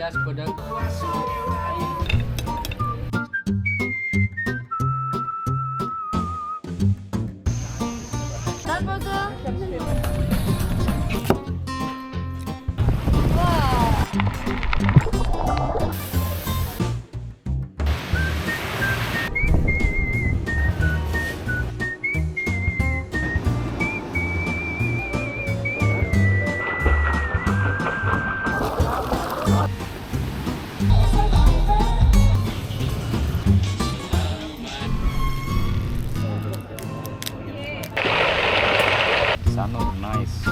last product. Sound nice.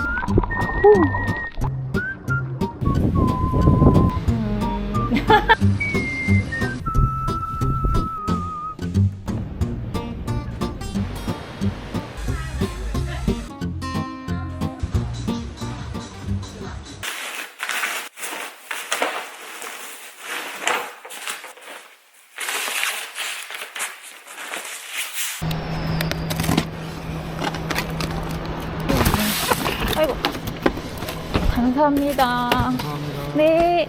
아이고. 감사합니다. 감사합니다. 네.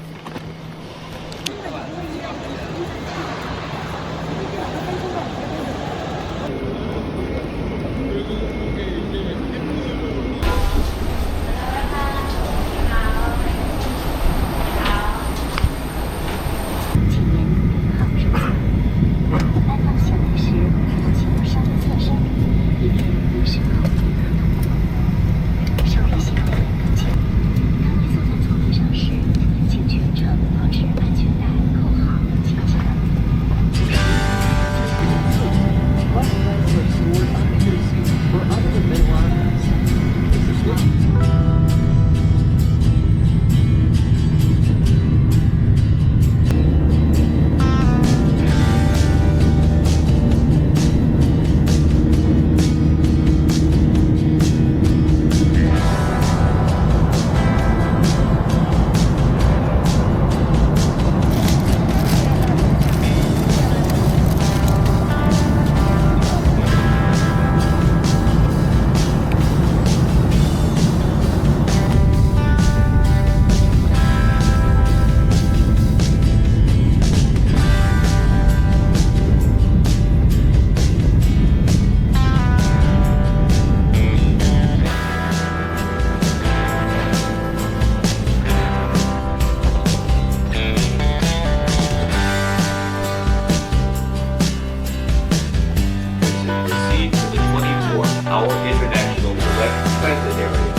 Proceed to the 24-hour international direct transit area.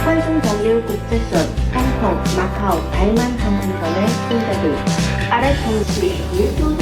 환승정률국제선 홍콩, 마카오, 달만 항공선의 승자들 아래 정시 일도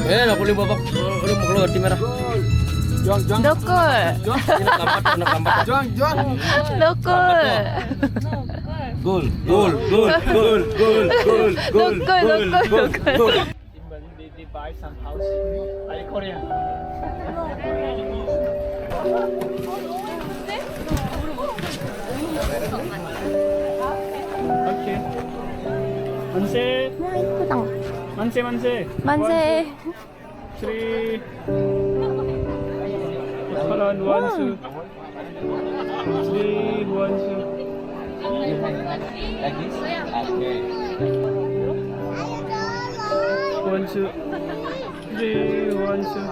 Eh, nak boleh babak. Udah mau keluar tim merah. Dokul. Nak lambat. Dokul. Gol, gol, gol, gol, gol, gol, gol, Dokul. They buy some house. Are you Korean? Okay. 만세. 와 이쁘다. 만세 만세. 만세. Three. Karan one two. Three one two. Like this? Okay. One two. Three one two.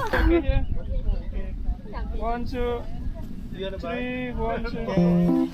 Okay, here. 1, 2, 3, 1, 2.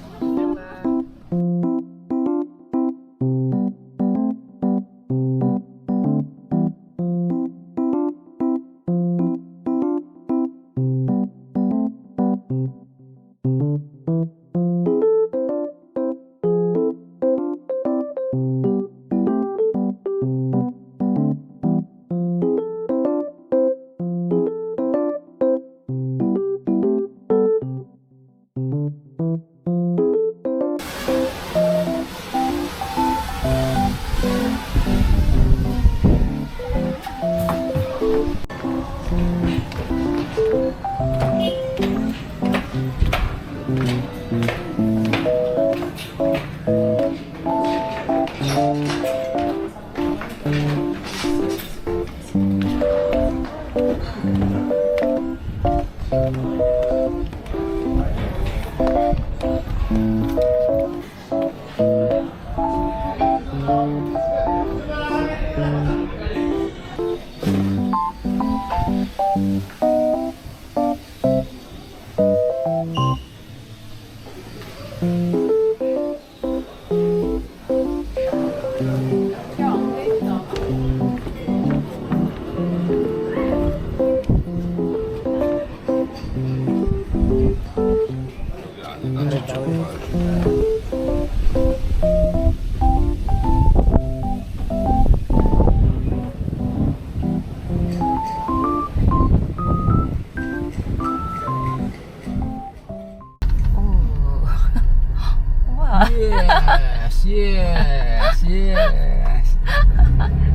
Yes, yes, yes.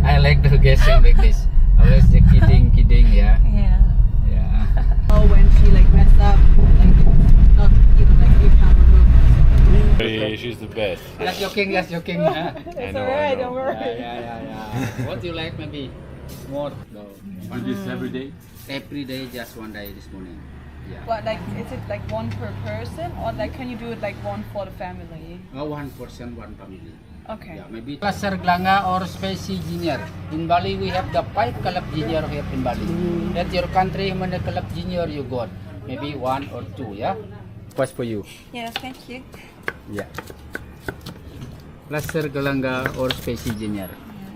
I like the guessing like this. Always the kidding, yeah. Yeah. Yeah. Oh, when she like messed up, like not even like you can't remove. Hey, she's the best. Just joking, just joking. Huh? I know, I know. Yeah. What do you like maybe more? No. Do this every day? Every day, just one day this morning. Yeah. What like is it like one per person or like can you do it like one for the family? Oh, one person, one family. Okay. Yeah, maybe Cluster Glanga or Specie Junior. In Bali, we have the 5 club junior here in Bali. At your country, how many club junior you got? Maybe 1 or 2, yeah? What's for you? Yes, thank you. Yeah. Cluster Glanga or Specie Junior.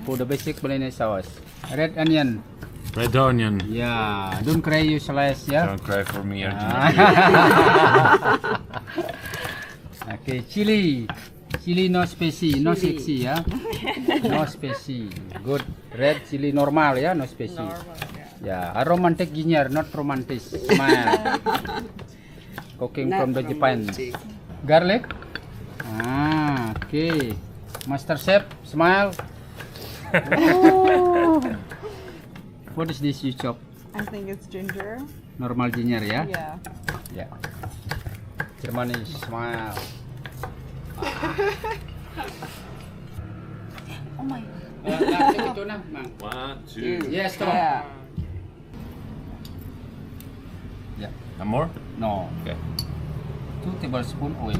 For the basic Balinese sauce. Red onion. Red onion. Yeah. Don't cry, you slice, yeah? Don't cry for me, Argentina. Okay, chili. Chili no spicy, no sexy, yeah? No spicy. Good. Red chili normal, yeah? No spicy. Yeah, a romantic ginger, not romantic. Smile. Cooking from the Japan. Garlic? Ah, okay. Master Chef, smile. What is this you chop? I think it's ginger. Normal ginger, yeah? Yeah. Yeah. Germany, smile. Oh my. Ito na, Mang. 1, 2. Yes, stop. Yeah. Yeah. And more? No. Okay. 2 tablespoon oil.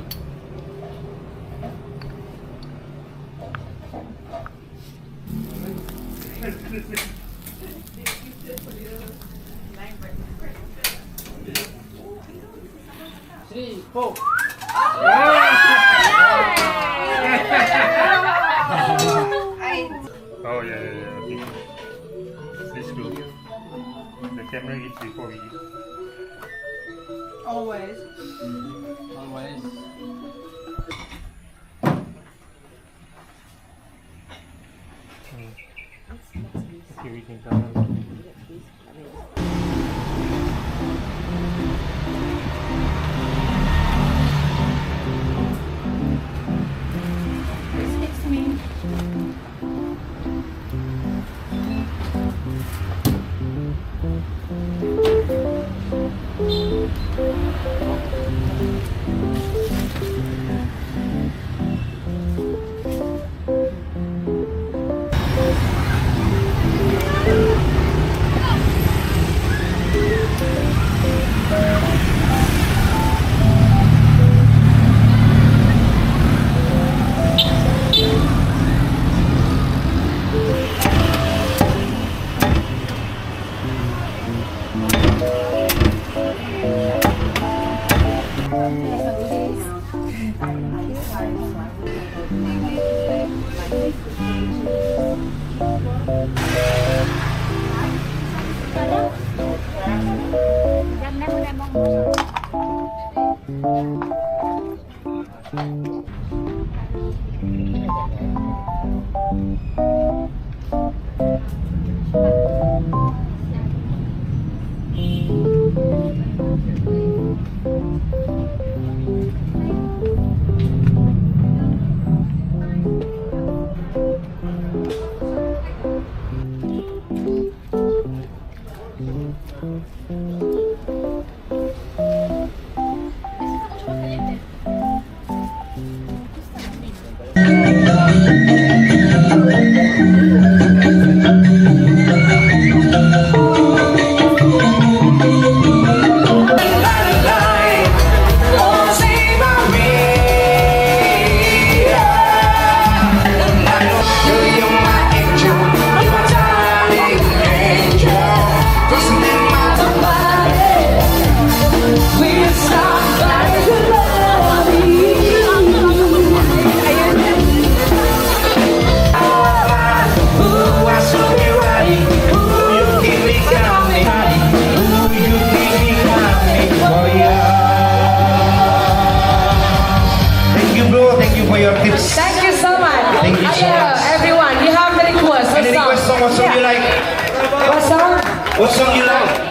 Three, 4. Oh yeah. Okay. This good. The camera eats before we eat. Always. Always. Okay, we can come on. Thank you, bro. Thank you for your tips. Thank you so much. Thank you so much. Everyone, you have the request. Any request song? What song you like? What song? What song you like?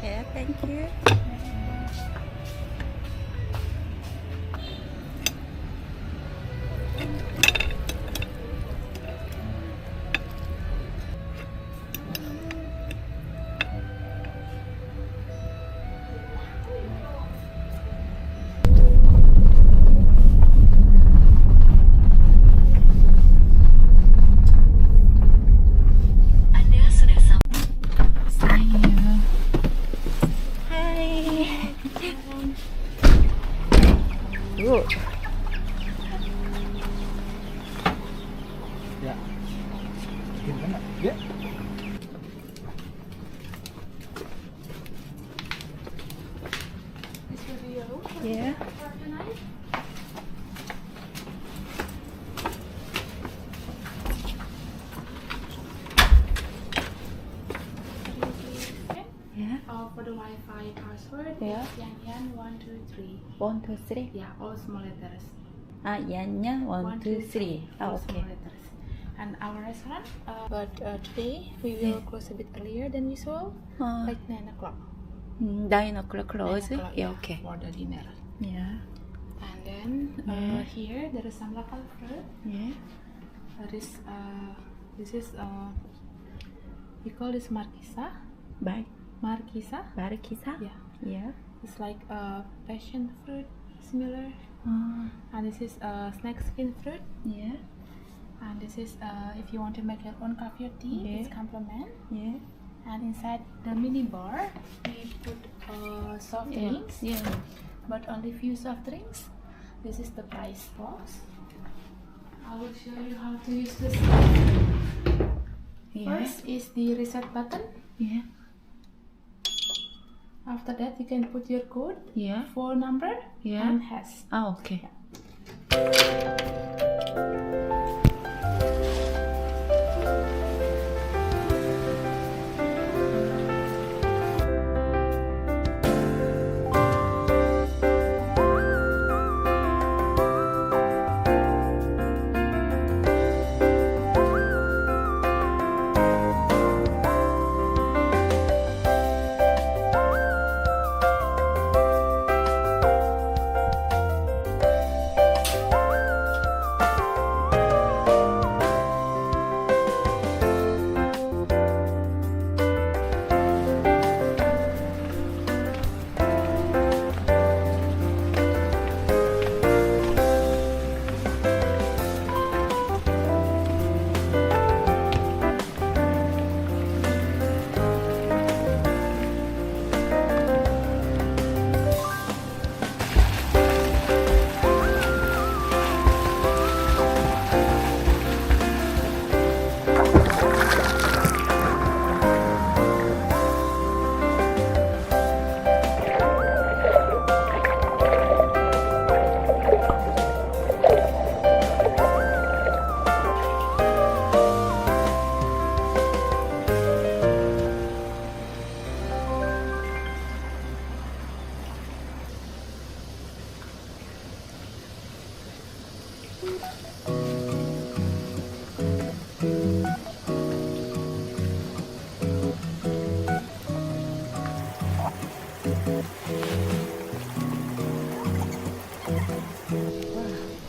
Yeah, thank you. Yeah. Yeah. For the Wi-Fi password, Yeah. Yan 123. 1, 2, 3. Yeah, all small letters. Yan 1, 2, 3. All Oh, okay. small letters. And our restaurant, but today we will close a bit earlier than usual, like 9 o'clock. 9 o'clock close. 9 o'clock, Yeah, okay. For the dinner. Yeah. And then here there is some local fruit. Yeah. This is we call this markisa. Bye. Markisa. Markisa? Yeah. Yeah. It's like passion fruit, similar. And this is snack skin fruit. Yeah. And this is if you want to make your own coffee or tea, it's complement. Yeah. And inside the mini bar, we put soft drinks. Yeah. But only few soft drinks. This is the price box. I will show you how to use this. Yeah. First is the reset button. Yeah. After that, you can put your code, Yeah. phone number, Yeah. and hash. Oh, okay.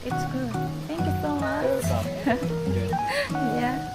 It's good. Thank you so much. Yeah.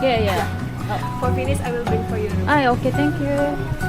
Yeah, yeah. For finish, I will bring for you. Ah, okay, thank you.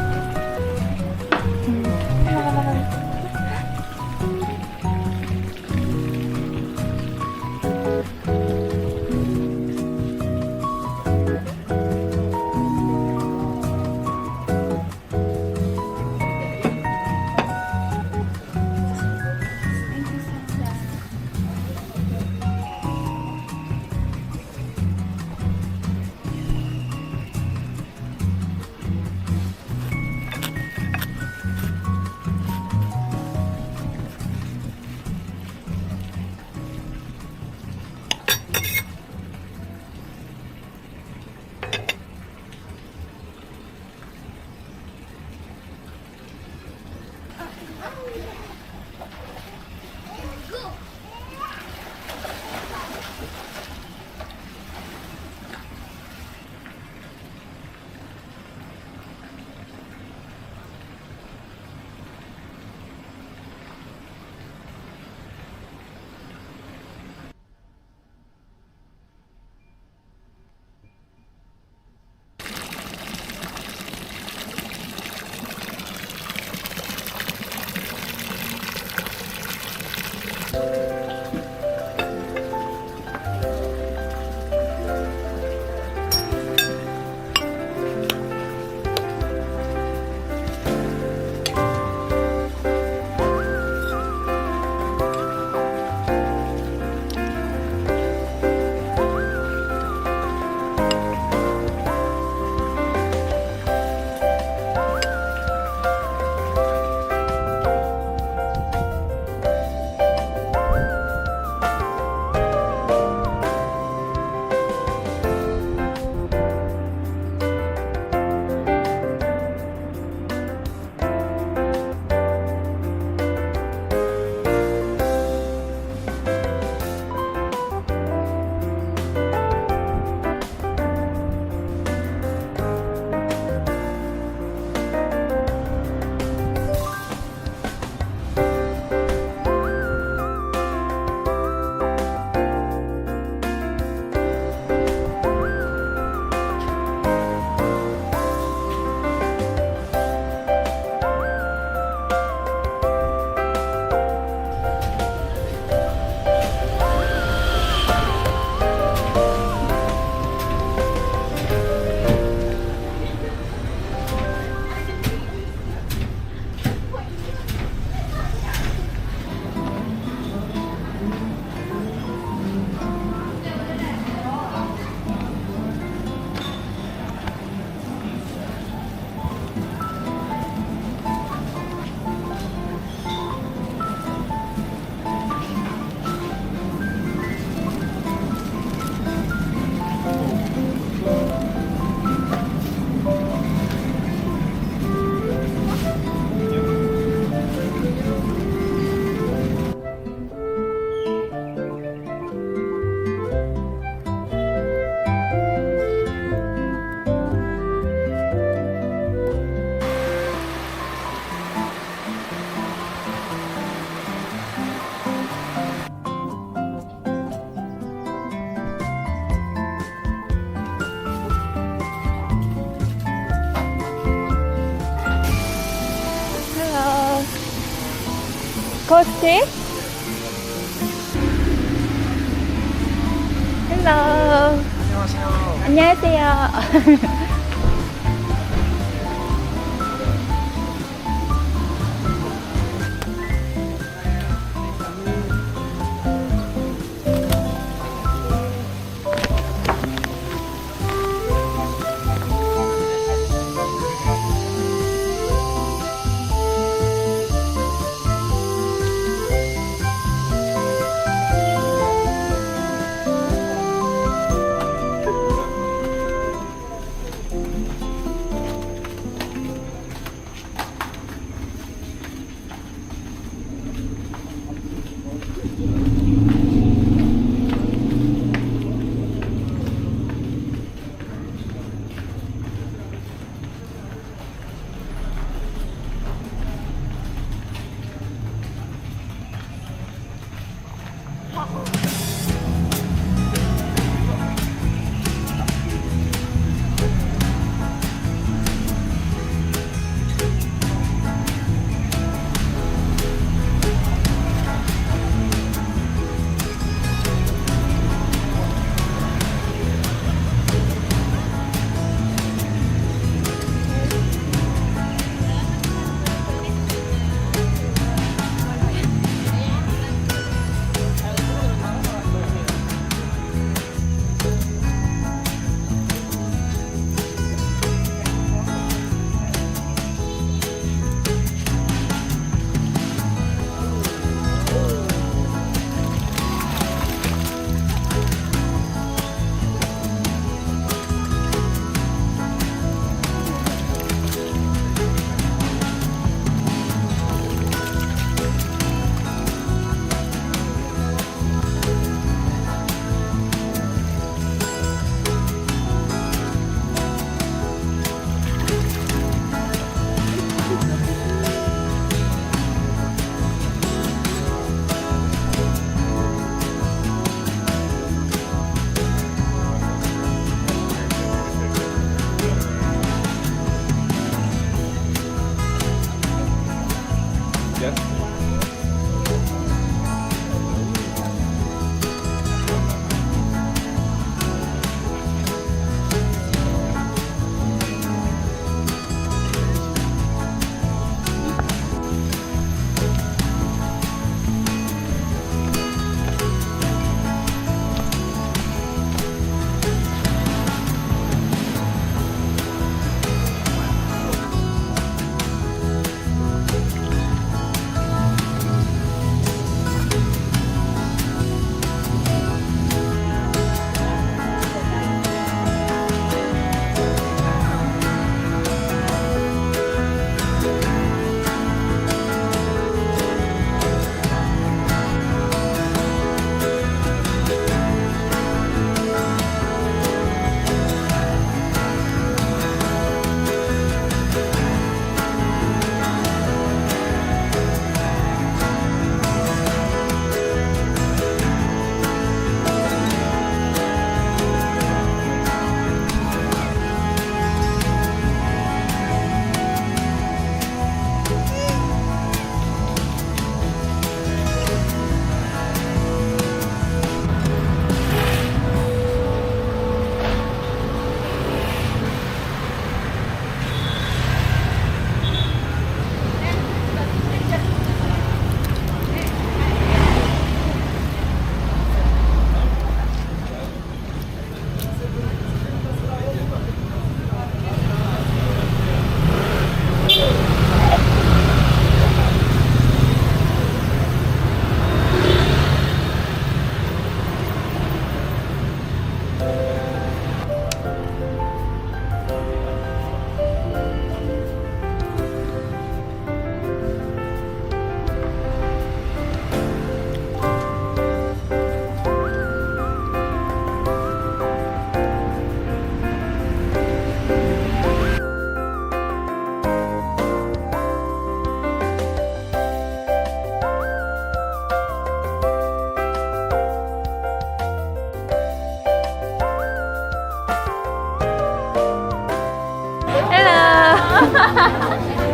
Costi? Hello. 안녕하세요.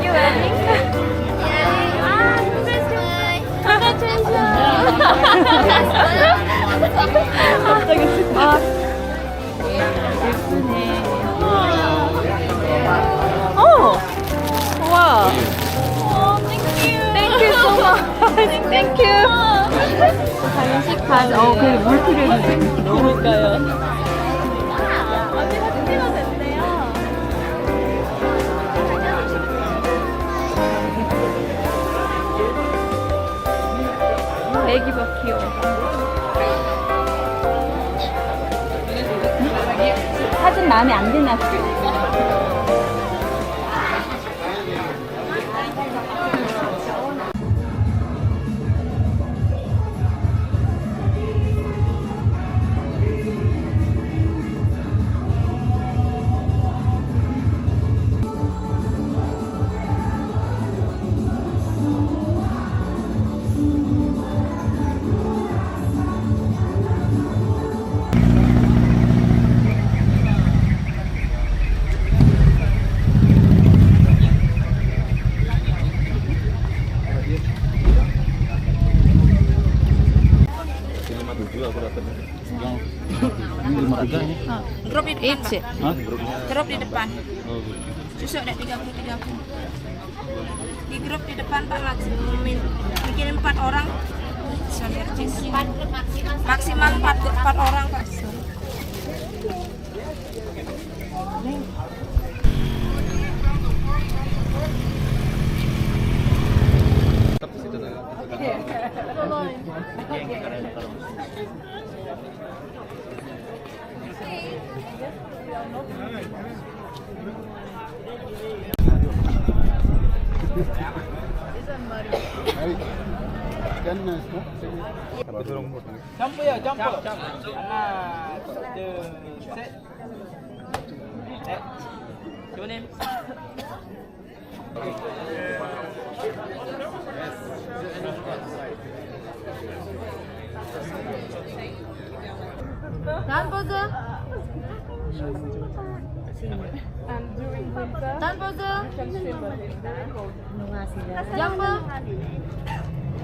You wedding? Ah, 땡큐. 간식판. 그래 물 필요했는데. 그러니까요. 언니가 준비가 됐대요. 애기 봐 귀여워. 사진 마음에 안 드나? Drop di depan, Pak. Hah? Drop di depan. Oh, gitu. Susuk deh 30. Di grup di depan Pak bikin 4 orang. Maksimal 4 orang Pak. 점프요, 점프. 하나, 둘, 셋. 네. 조님. 다음 포즈. 다음 포즈. 점프.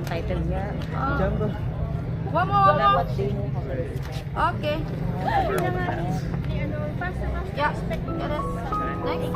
Jumbo. One more. Oke. Ya, beres. Next.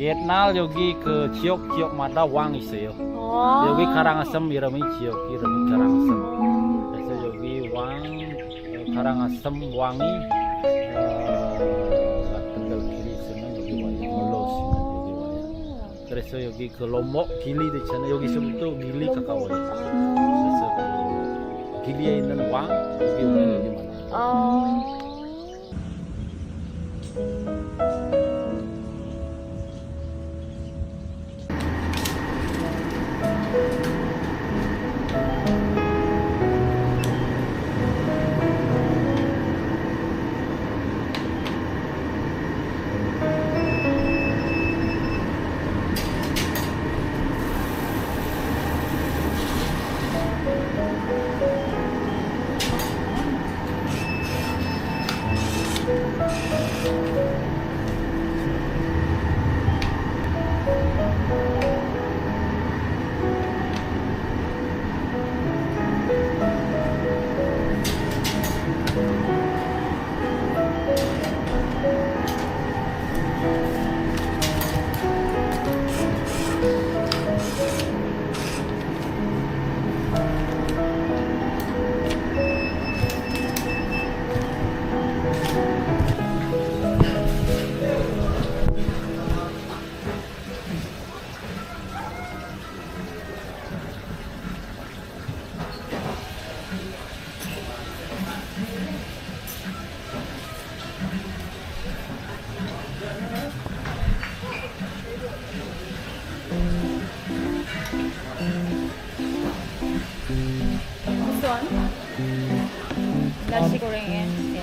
옛날 여기 그 지역마다 왕 있어요. 여기 가랑아섬 이름이 지역 이름이 가랑아섬. 그래서 여기 가랑아섬 왕이 같은 길이 있으면 여기 와요. 놀러 오시면 여기 와요. 그래서 여기 그 로목 길리도 있잖아요. 여기서부터 길리 가까워요. 그래서 그 길리에 있는 왕 여기 오면 여기 많아요.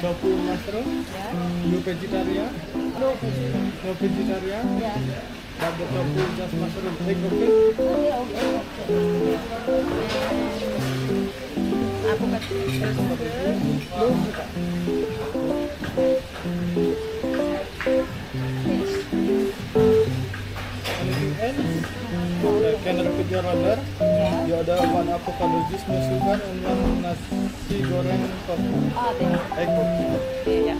Tofu mushroom. You vegetarian? No vegetarian. Yeah. But the tofu just mushroom. Take okay? Aku Anything else? Can I repeat your order? Yeah. You order one avocado juice, no sugar, and one nasi goreng tofu. Egg coffee. Yeah.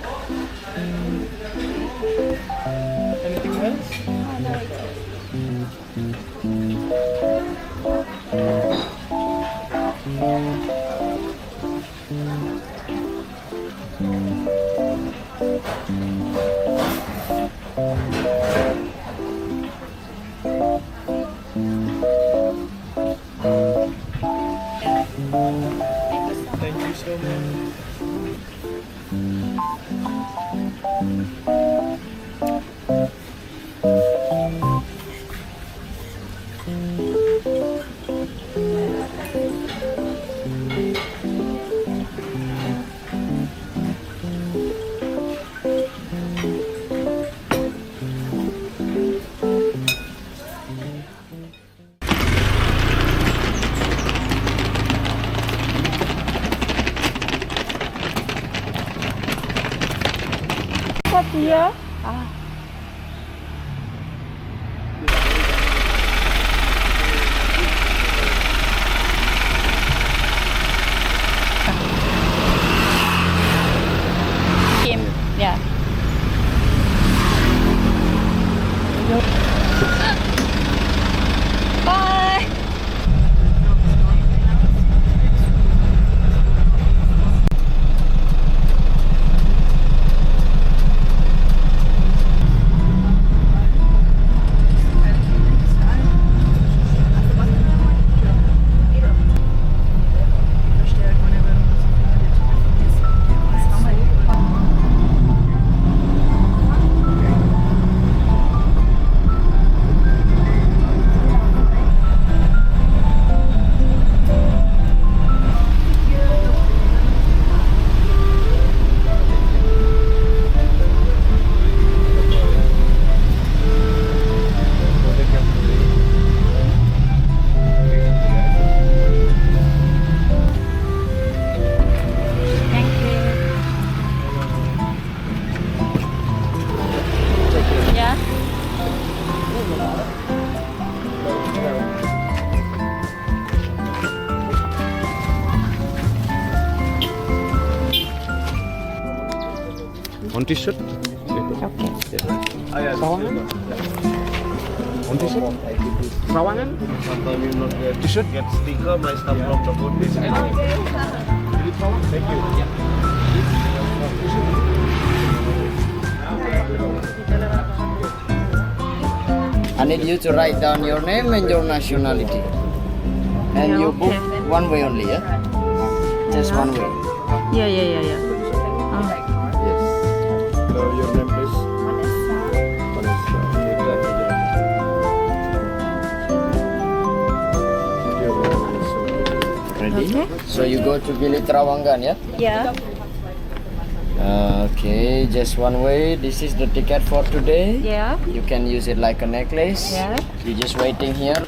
Anything else? No, it's Thank you so much. Iya. Kim, ya. Bye. Ya. One t-shirt. Okay. One t-shirt. Sawangan. Sometimes you not get t-shirt, get sticker, my stuff from the food. Thank you. I need you to write down your name and your nationality. And you book one way only, yeah? Just one way. Ya, ya, ya, ya. Yes. Your name, please. Ready? So you go to Gili Trawangan, yeah? Ya. Okay, just one way. This is the ticket for today. Ya. You can use it like a necklace. Yeah. You just waiting here.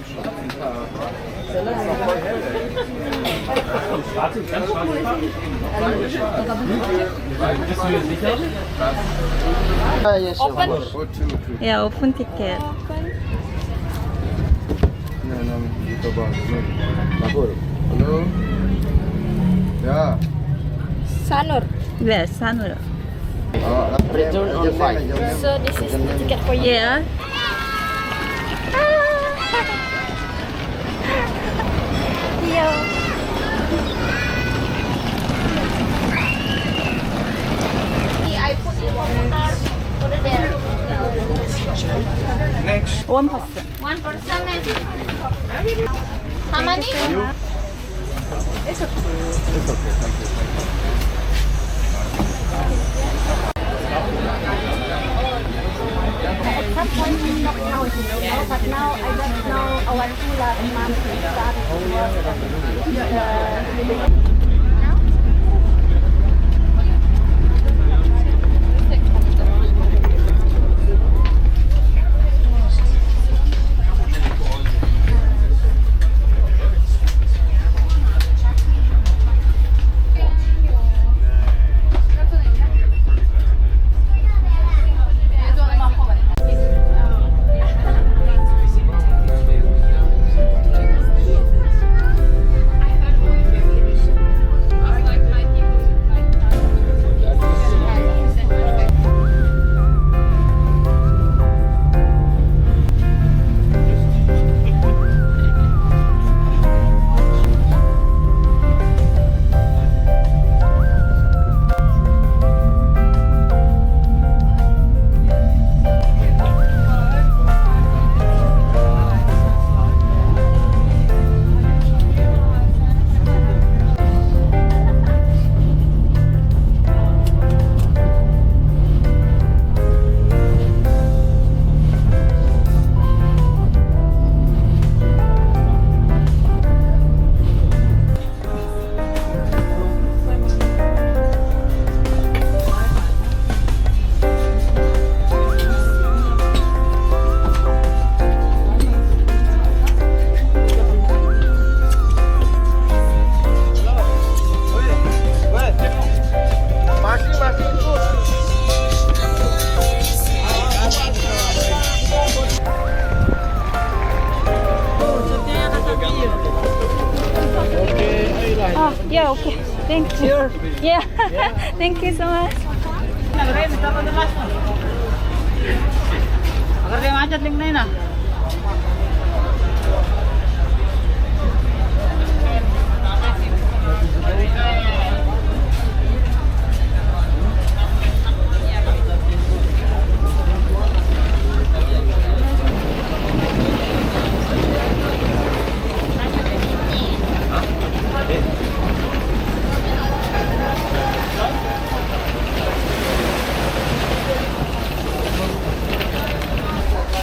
Yes, Open. yeah. Ya, open tiket. Halo. Ya. Sanur. Yes, Sanur. Return on 5. So this is the ticket for you. Yeah. I put in one card over there. Next. One person. One person is. How many? It's okay. It's okay, thank you. At some point we not know, but now I don't know our two last months started to work. Thank you. Yeah. Thank you so much. Agar dia macet link na yun ah.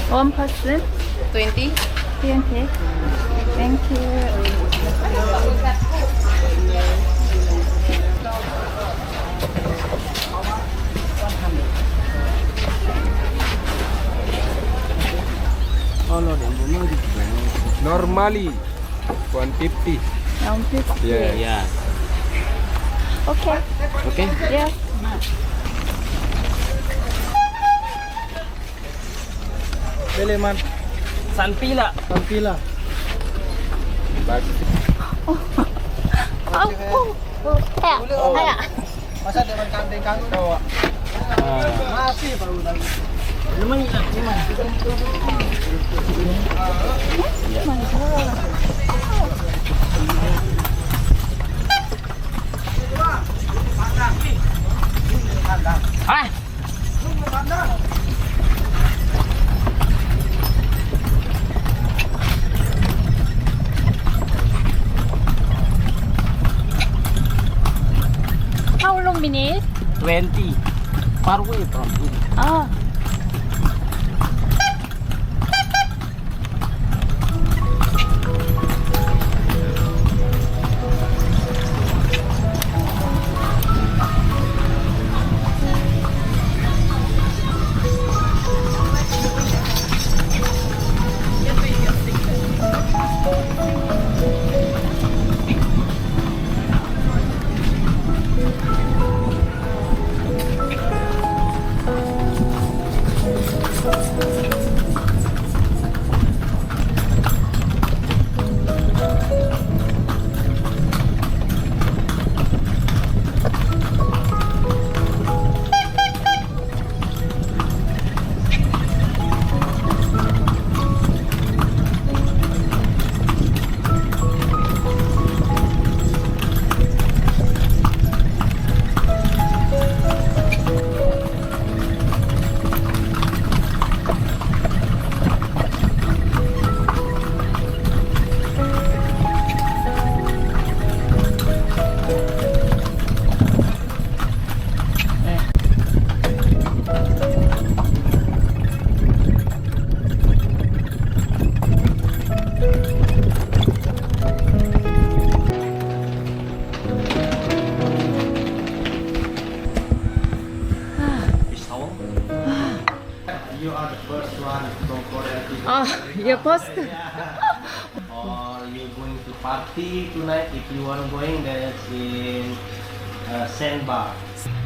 One person. 20. 20. Thank you. Normally 150. Round 50. Yeah. Okay. Okay. Yes. Pili man. Sanpila. Pampila. Kaya. Masa dia makan kang daw. Masih baru lagi. Lemang. How long minutes? 20. Far away from here. Oh. You are the first one from Korea to You're first. or you going to party tonight. If you are going, that's in sandbar.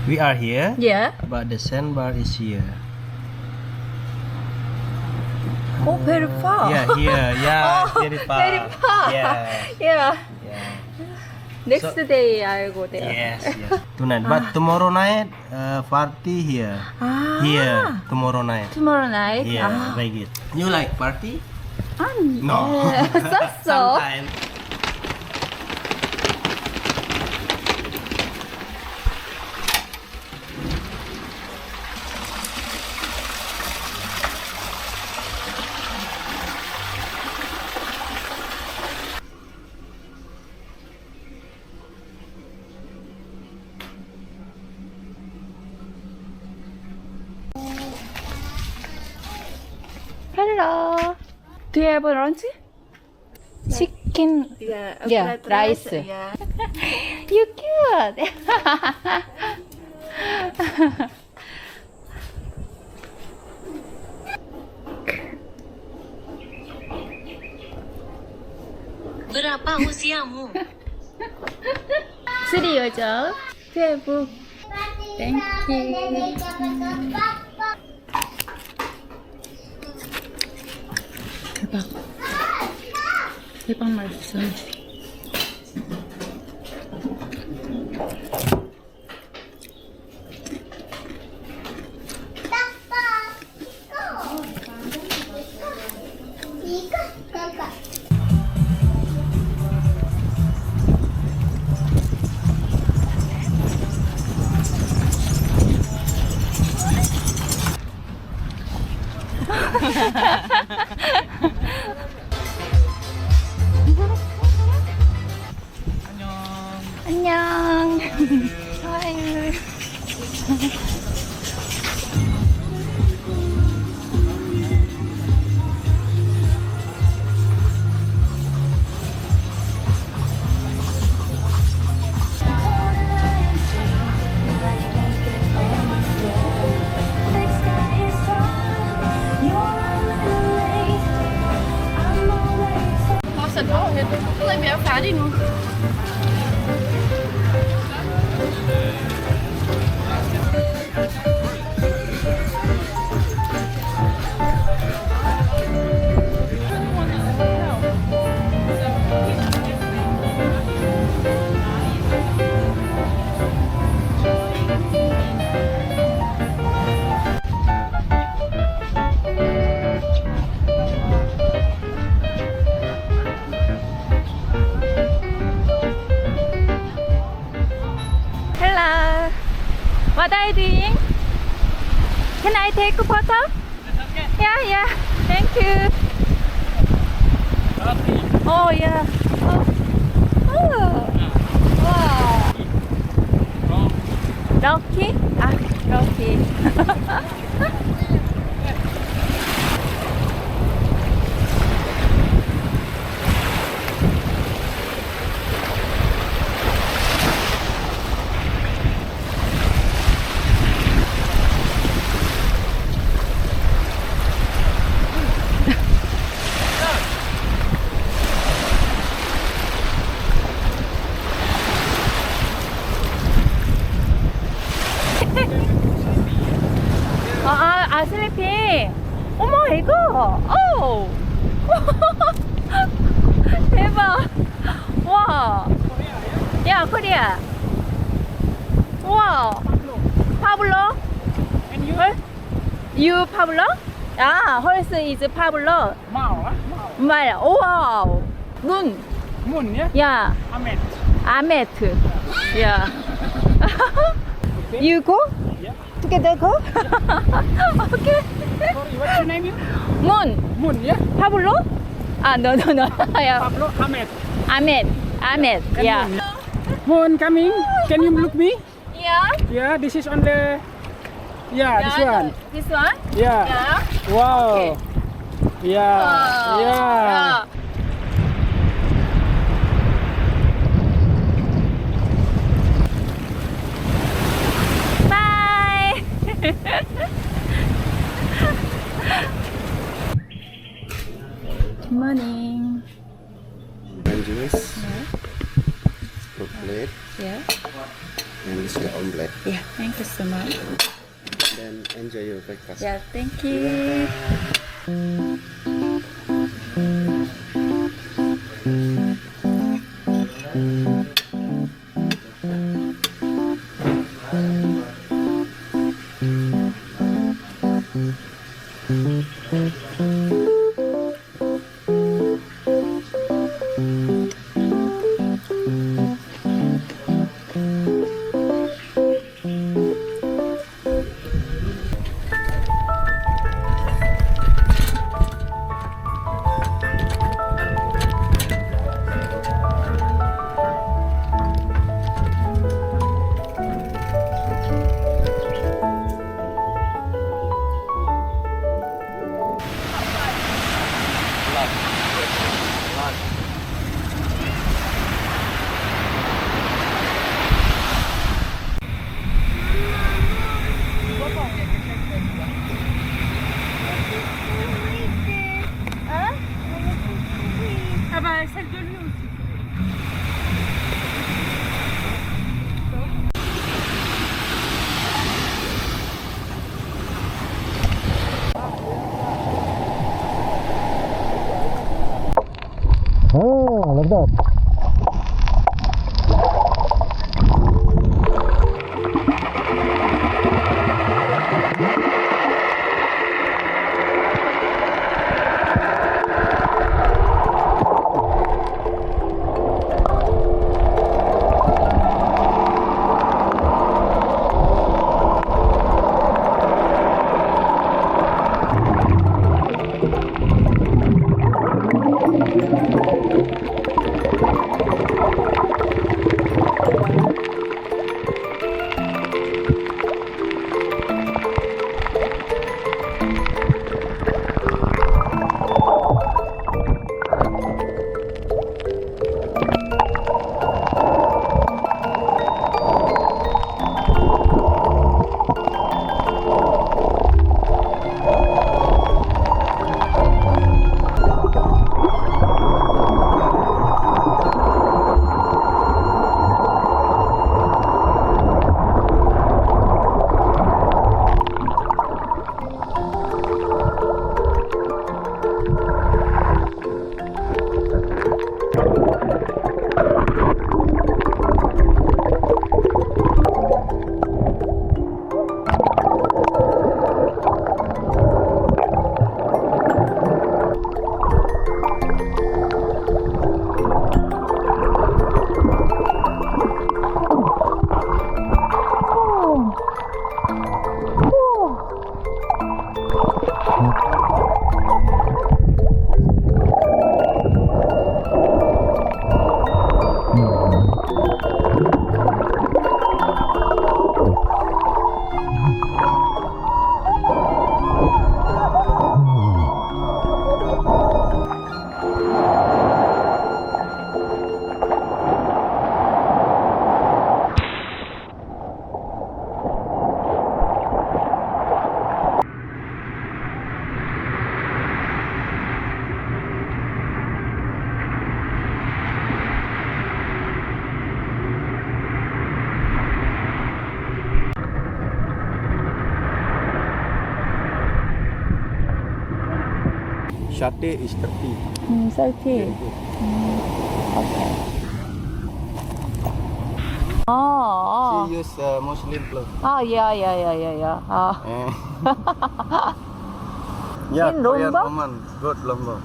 We are here, Yeah. but the sandbar is here. Oh, very far. Yeah, here. Yeah, Oh, very far. very far. Yeah. Yeah. Yeah. Next day I'll go there. Yes, yes. Tonight, but tomorrow night, party here. Ah. Here, tomorrow night. Tomorrow night. Yeah, Ah. like it. You like party? No. So. Sometimes. Hello. Do you have a lunch? Chicken. Yeah, rice. Yeah. You cute. Berapa usiamu? 3 years old. 12. Thank you. 대박. 대박 맛있어. 안녕. 좋아요. Sao đó thì tôi cũng lấy béo phá đi luôn. Hello. What are you doing? Can I take a photo? Yeah, yeah. Thank you. Oh, yeah. Oh. Oh. Wow. Rocky? Ah, Rocky. 슬리피. 어머, 이거. 오. 대박. 와. 야, 코리아. 와. 파블로? And you? You Pablo? Ah, horse is Pablo. Mal. Wow. Moon. Moon, yeah? Yeah. Ahmed. Ahmed. Yeah. You go? Yeah. Together go? Okay. Sorry, what's your name? Moon. Moon, yeah? Pablo? Ah, no. Yeah. Pablo Ahmed. Ahmed. Yeah. Moon coming. Can you look me? Yeah. Yeah, this is on the... Yeah, this one. This one? Yeah. Yeah. Wow. Okay. Yeah. Yeah. Bye. Good morning. And juice. Fruit plate. Yeah. And this is the omelette. Yeah. Thank you so much. Then enjoy your breakfast. Yeah. Thank you. satay is 30. 30. Okay. Oh. She use Muslim clothes. Oh, yeah. Oh. Yeah, In Korean Lombok? woman, good Lombok.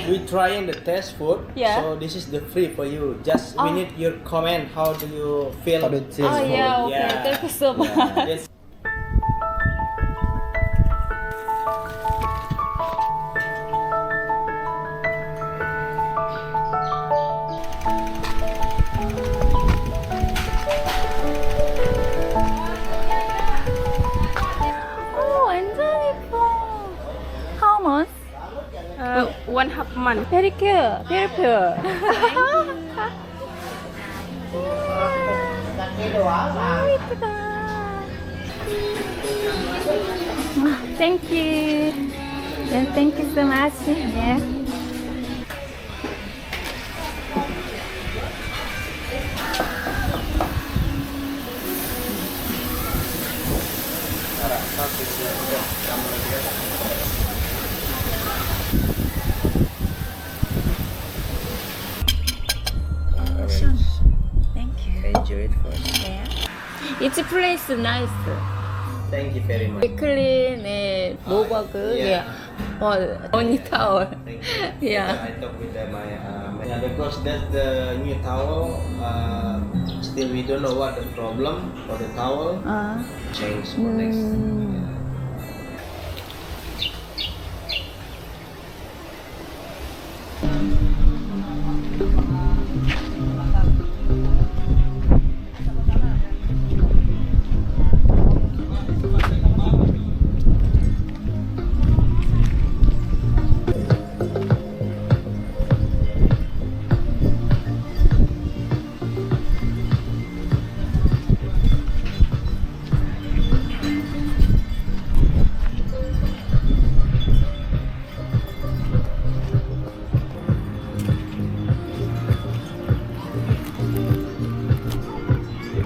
We trying the test food. Yeah. So this is the free for you. Just we need your comment. How do you feel? How do you taste Oh, food? yeah, okay. Thank you so much. Yes. Oh, 완전 예뻐. How much? 1/2 month. Very cute. Very pure. 예쁘다. Thank you. And thank you so much. Yeah. Thank you. Enjoy it first. Yeah. It's place nice. Thank you very much. Clean, 노버그, yeah. Only towel. Yeah. I talked with my yeah, because that's the new towel. Still we don't know what the problem for the towel. Change for next.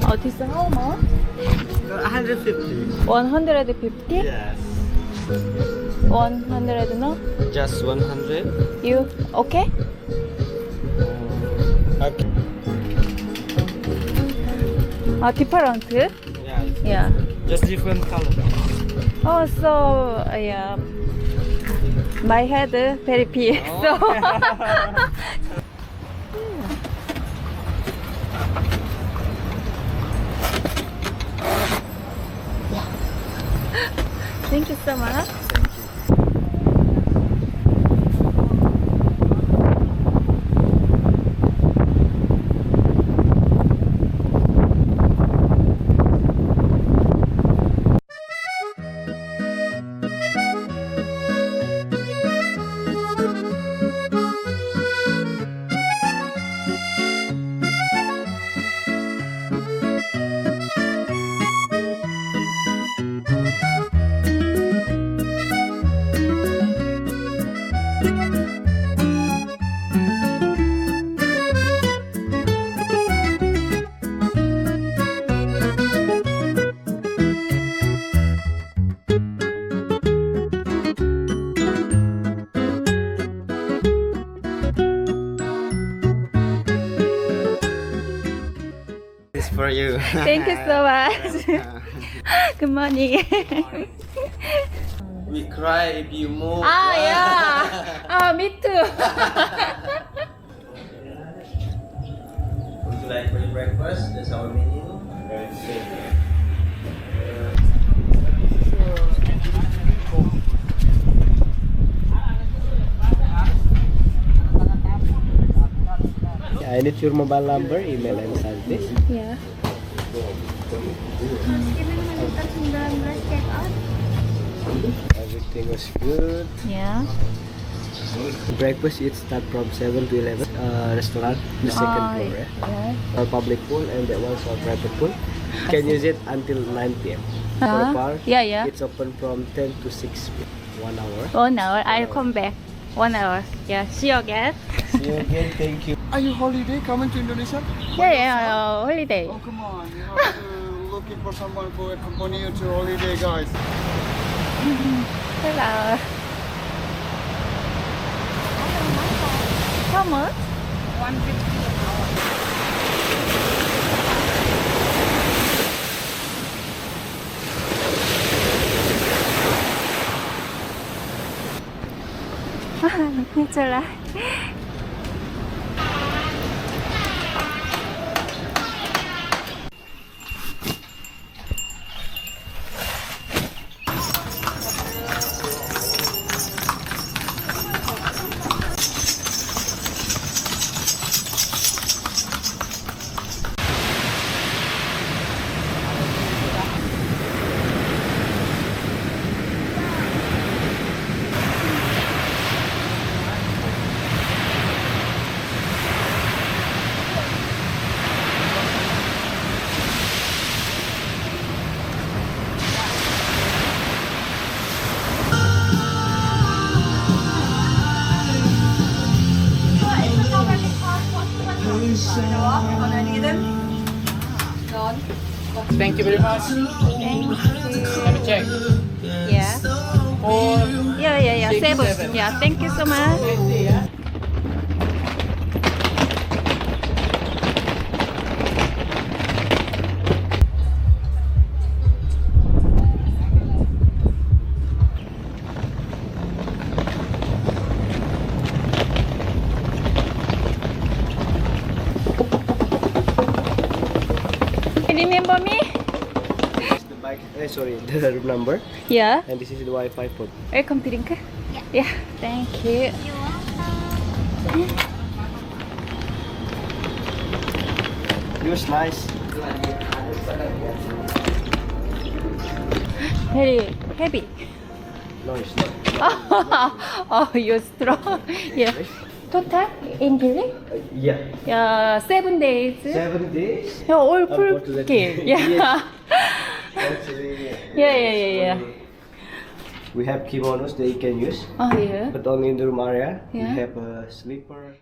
Oh, this is how much? 150. 150? Yes. 100 no? Just 100. You okay? Okay. Different? Yeah. Yeah. Just different color. Oh, so yeah. My head very big. So. Thank you so much. This for you. Thank you so much. Good morning. We cry if you move. Yeah. Me too. Would you like for your breakfast? That's our menu. Very simple. need your mobile number, email, and sign this. Yeah. Everything was good. Yeah. Breakfast it start from 7 to 11. Restaurant the second floor. Yeah. Our public pool and that one's our private pool. You can use it until 9 p.m. For Uh-huh. the park, Yeah, yeah. it's open from 10 to 6 p.m. 1 hour. 1 hour. I'll come back. 1 hour. Yeah. See you again. See you again. Thank you. Are you holiday coming to Indonesia? Yeah, yeah. Holiday. Oh, come on. You have to looking for someone who will accompany you to holiday, guys. Hello. How much? 150 an hour. Itulah. Thank you very much. Thank you. Let me check. Yeah. 4, Yeah, yeah, yeah. 6, 7. 7. Yeah. Thank you so much. Remember me? The bike. Sorry, the room number. Yeah. And this is the Wi-Fi port. Welcome drink. Yeah. Thank you. It was nice. Very heavy. No, it's not. Oh, you're strong. Yeah. Total in Gili? Yeah. Yeah, 7 days. 7 days. Yeah, all full Unfortunately, scale. Yeah. yes. Actually, Yeah. we have kimonos that you can use, Oh, yeah. but only in the room area. Yeah. We have a sleeper.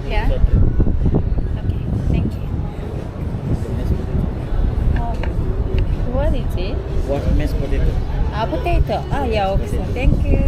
Yeah. Okay, thank you. What is it? What mashed potato? Potato. Yeah, okay. So thank you.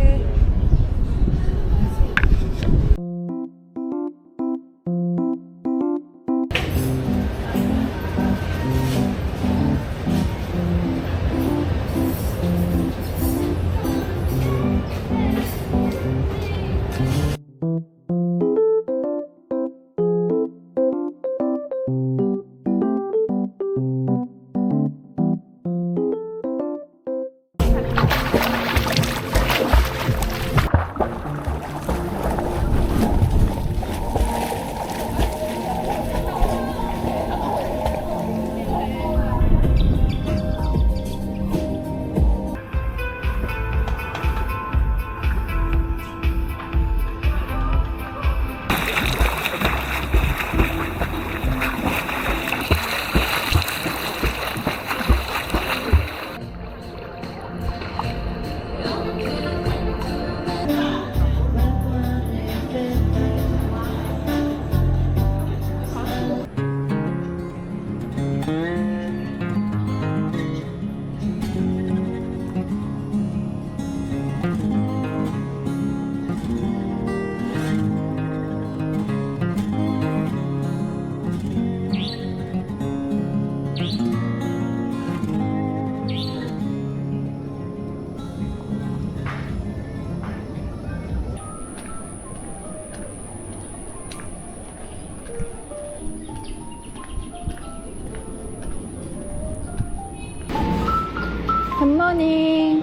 Good morning.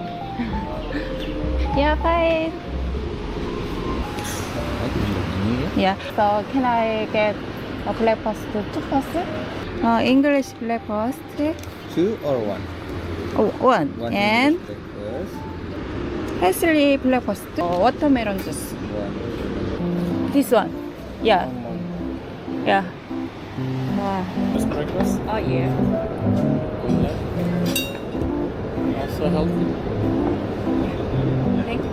Yeah, fine. Yeah. So can I get a breakfast? 2 person? English breakfast. 2 or 1? Oh, one. One And English breakfast. Paisley breakfast. Watermelon juice. 1. This one. Yeah. Yeah. Breakfast? Oh, yeah. Also healthy. Thank you.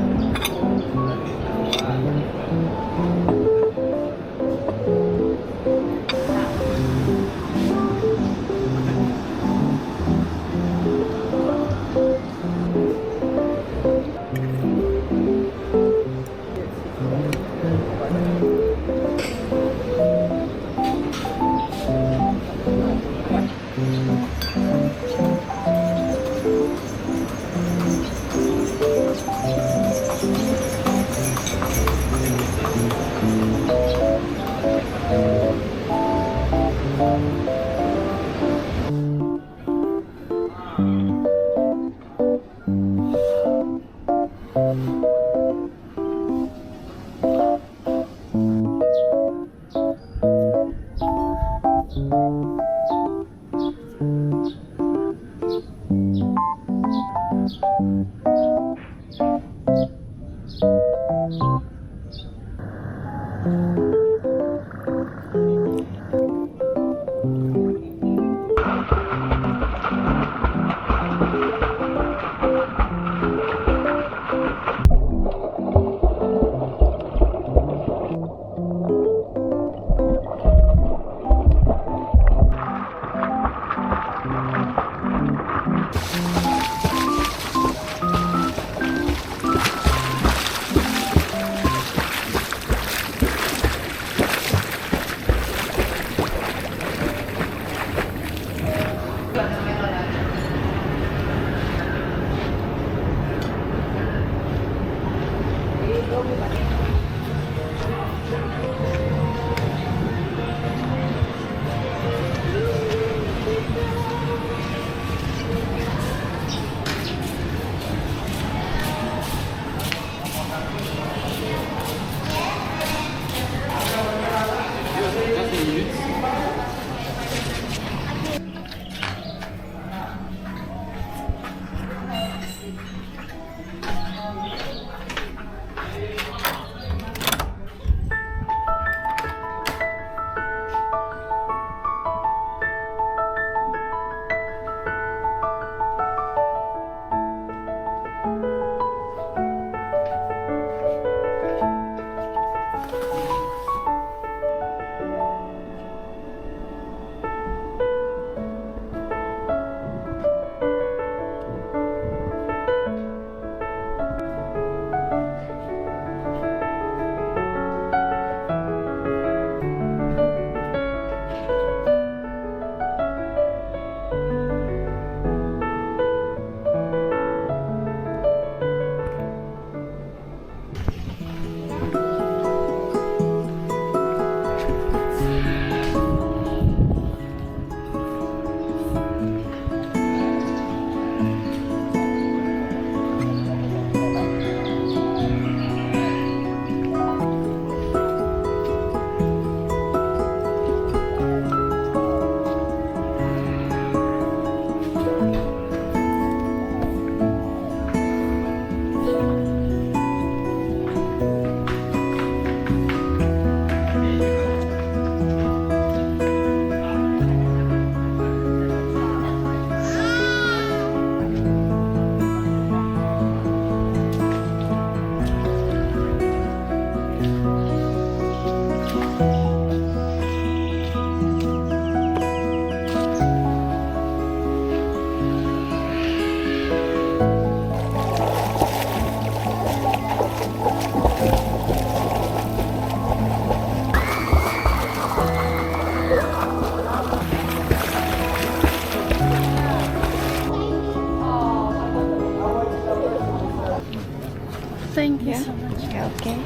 Thank you so much. Okay.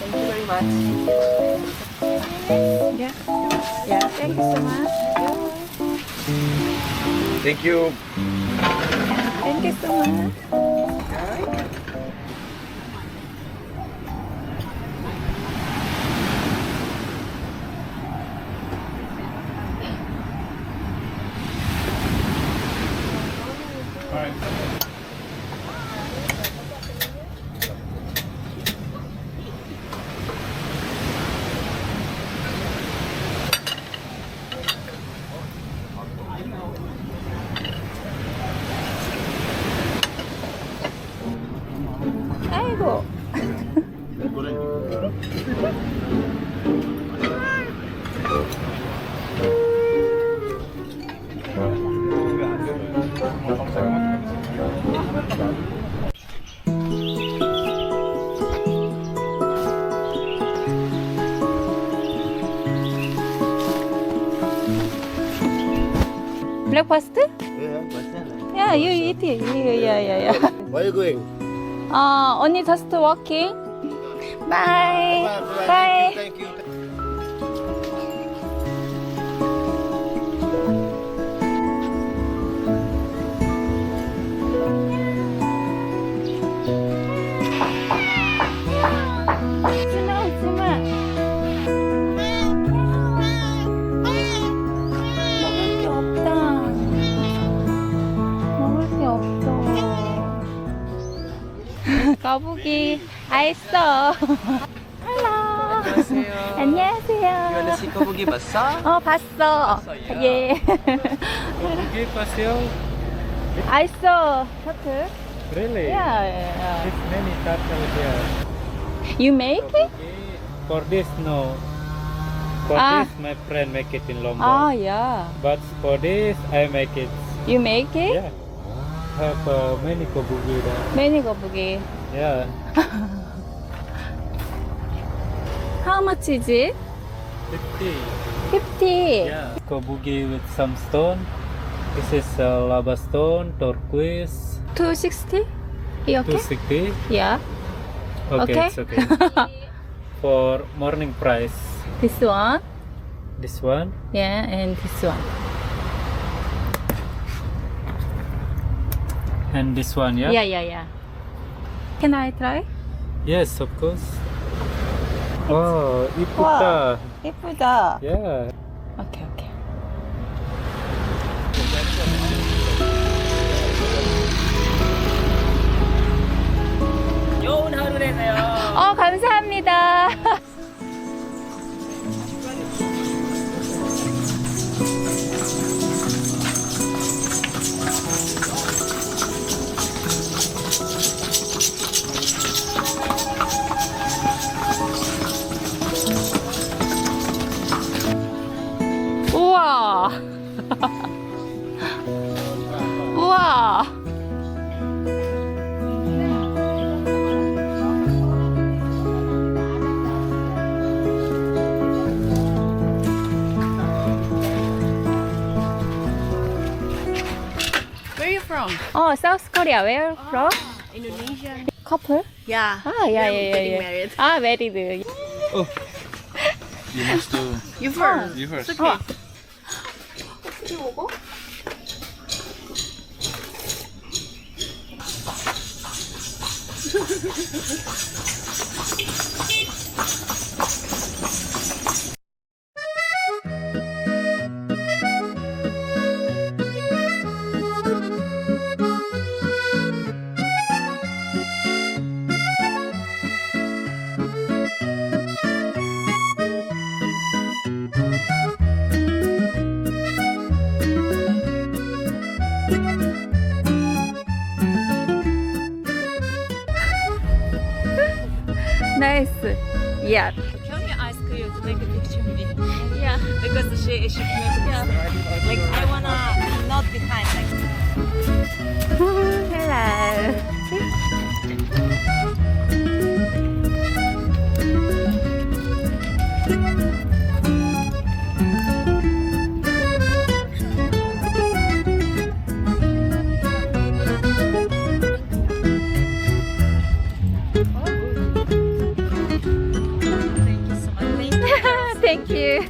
Thank you very much. Yeah. Yeah, thank you so much. Thank you. Thank you so much. 아이고. Breakfast? Yeah, you eat it. Yeah. Where are you going? Only just walking. Bye. Bye. Thank you. 오지마 오지마. 먹을 게 없다. 먹을 게 없어. 거북이 알았어. 헬로. 안녕하세요. 안녕하세요. Gimana sih kobugi basah? 봤어. 예. Kobugi pasir. 알았어. 터틀. Really? Yeah. There's many turtle here. You make it? For this, no. For Ah. this, my friend make it in Lombok. Ah, yeah. But for this, I make it. You make it? Yeah. Have many kobugi there. Many 거북이. Yeah. How much is it? 50. 50. Yeah. Kobugi with some stone. This is lava stone, turquoise. 260? 이렇게? 260. Yeah. Okay, Okay. it's okay. For morning price. This one? This one. Yeah, and this one. And this one, yeah? Yeah. Can I try? Yes, of course. Oh, 이쁘다. 예쁘다. Yeah. 오케이. 좋은 하루 되세요. 감사합니다. 우와. 우와. Where are you from? Oh, South Korea. Where from? Indonesia. Couple? Yeah. Ah, yeah. Getting married. Ah, married. Oh. You must do. You first. You first. It's okay. Nice. Yeah. Can you ask you to take a picture with me? Yeah. Because she yeah. Like I wanna not behind like. Hello. Thank you.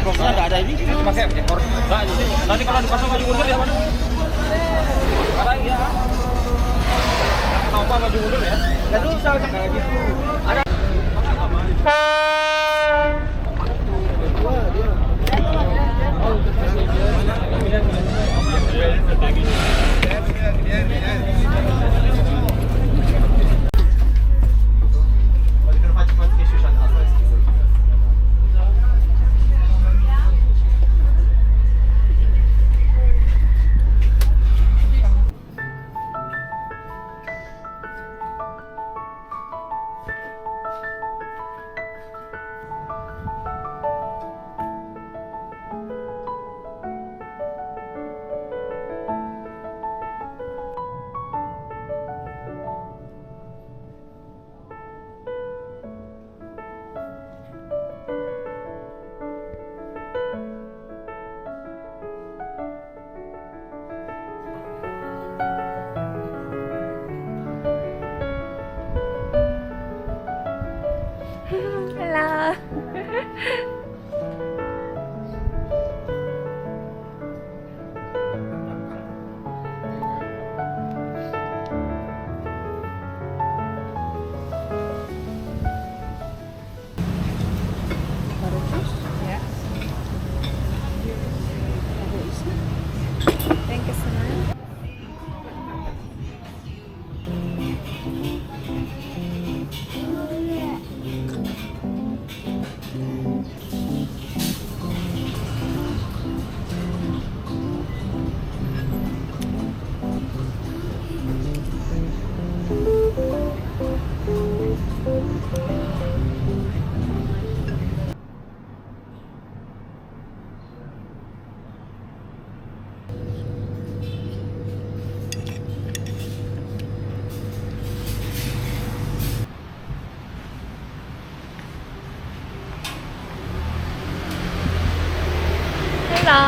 boxnya nggak ada ini. Ini pakai ekor. Nah, ini nanti kalau dipasang baju mundur ya, Mas. Sekarang ya. Kenapa baju mundur ya? Enggak susah kayak gitu. Ada Hello. Thank you so much. Hello.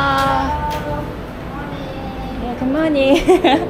Yeah, good morning. Yeah.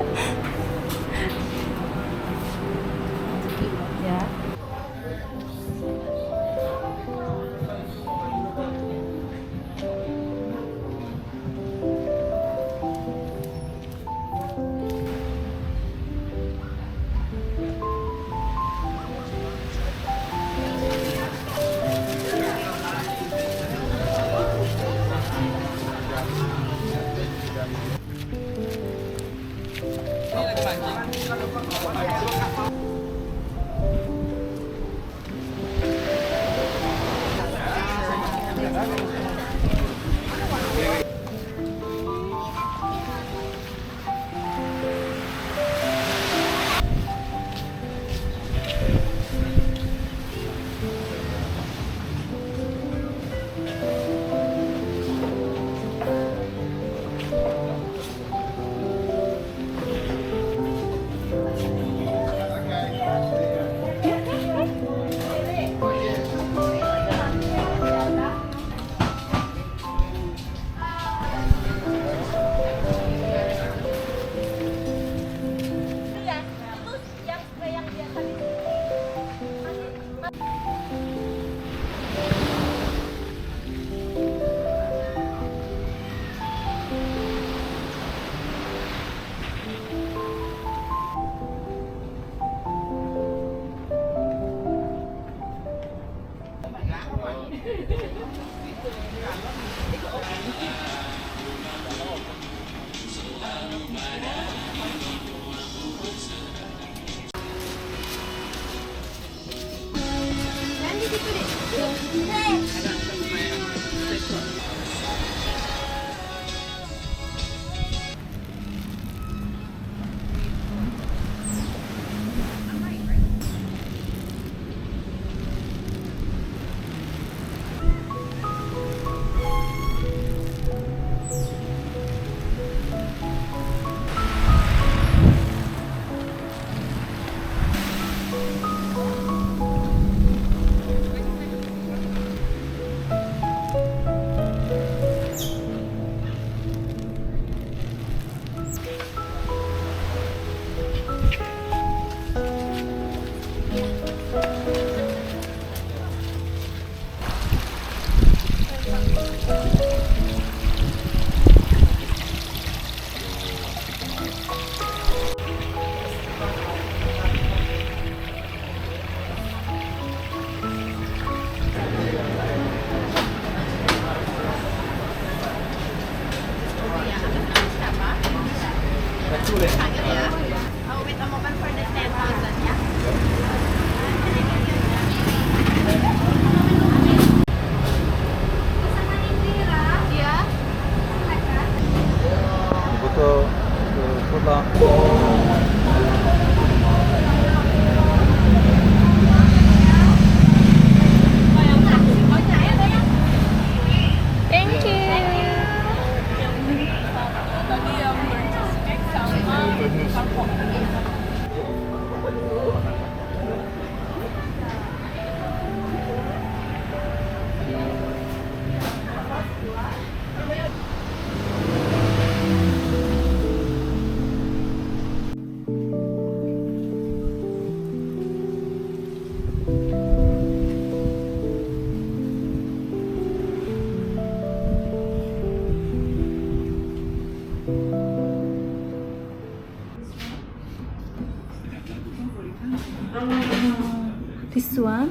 This one?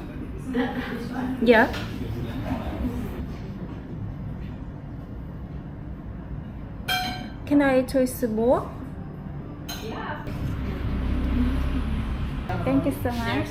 Yeah. Can I choose more? Thank you so much.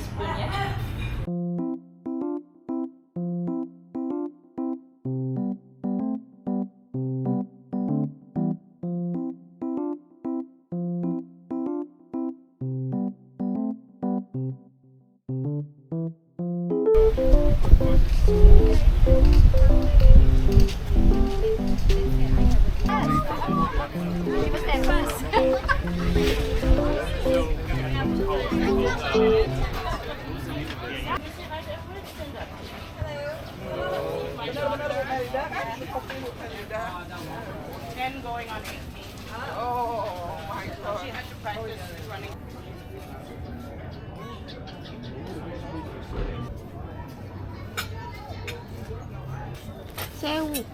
Sewu.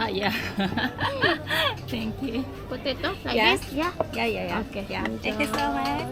Yeah. Thank you. Potato like Yeah. this? Yeah. Yeah. Okay. Yeah. Thank you so much.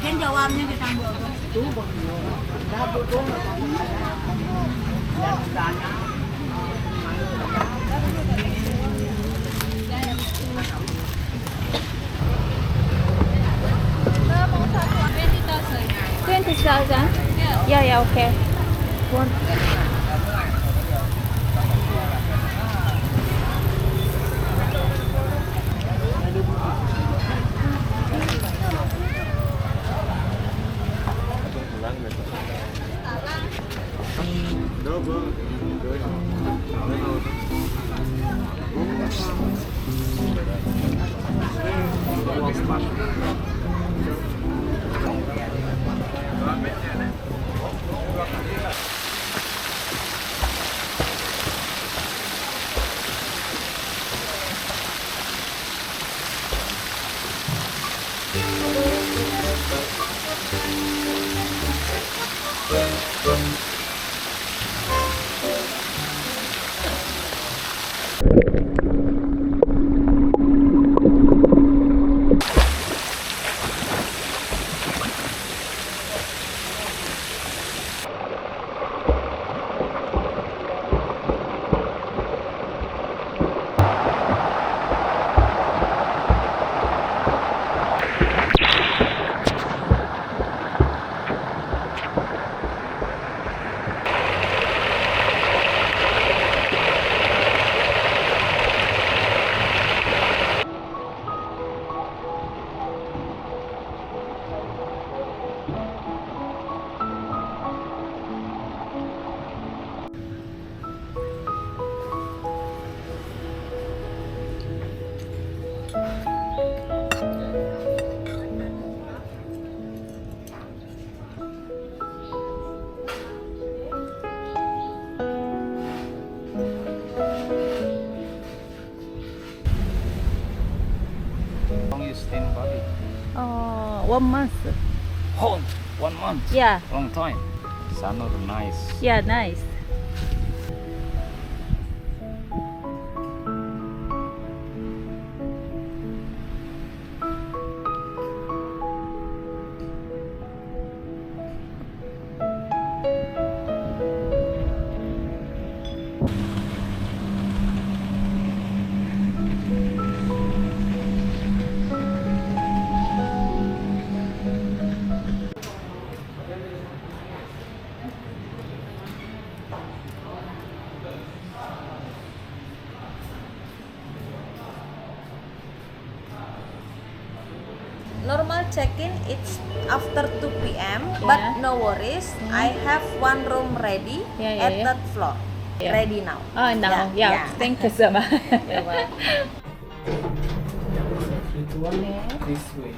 Kan jawabnya kita ambil tuh. 20,000? Yeah, okay. How long you stay in Bali? 1 month. Oh, 1 month. Yeah, Long time. Sanur nice. yeah, nice. Normal check-in it's after 2 p.m. But Yeah. no worries, I have one room ready Yeah, at yeah. third floor. Yeah. Ready now. Oh, no. Yeah, thank you so much. You're welcome. This way.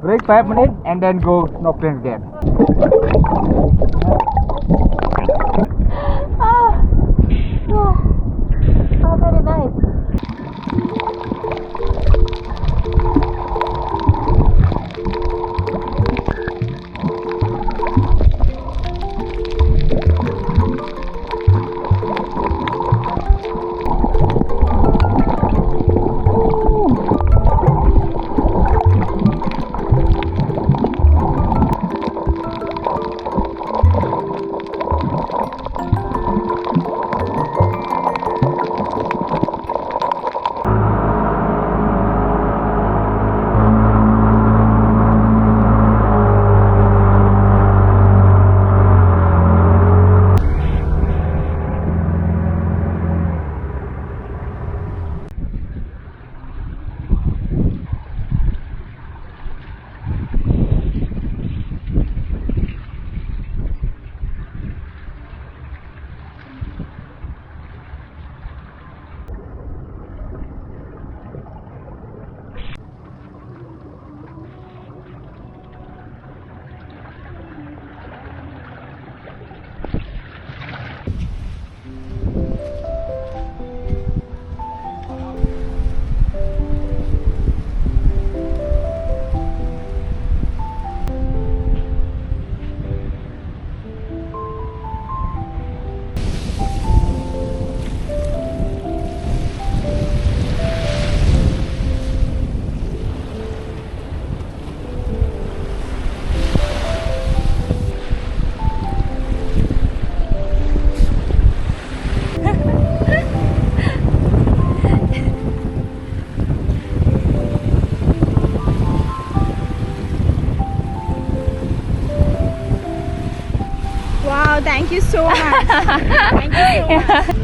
Break 5 minutes and then go snorkeling again. Oh, very nice. Wow, thank you so much. Thank you so much.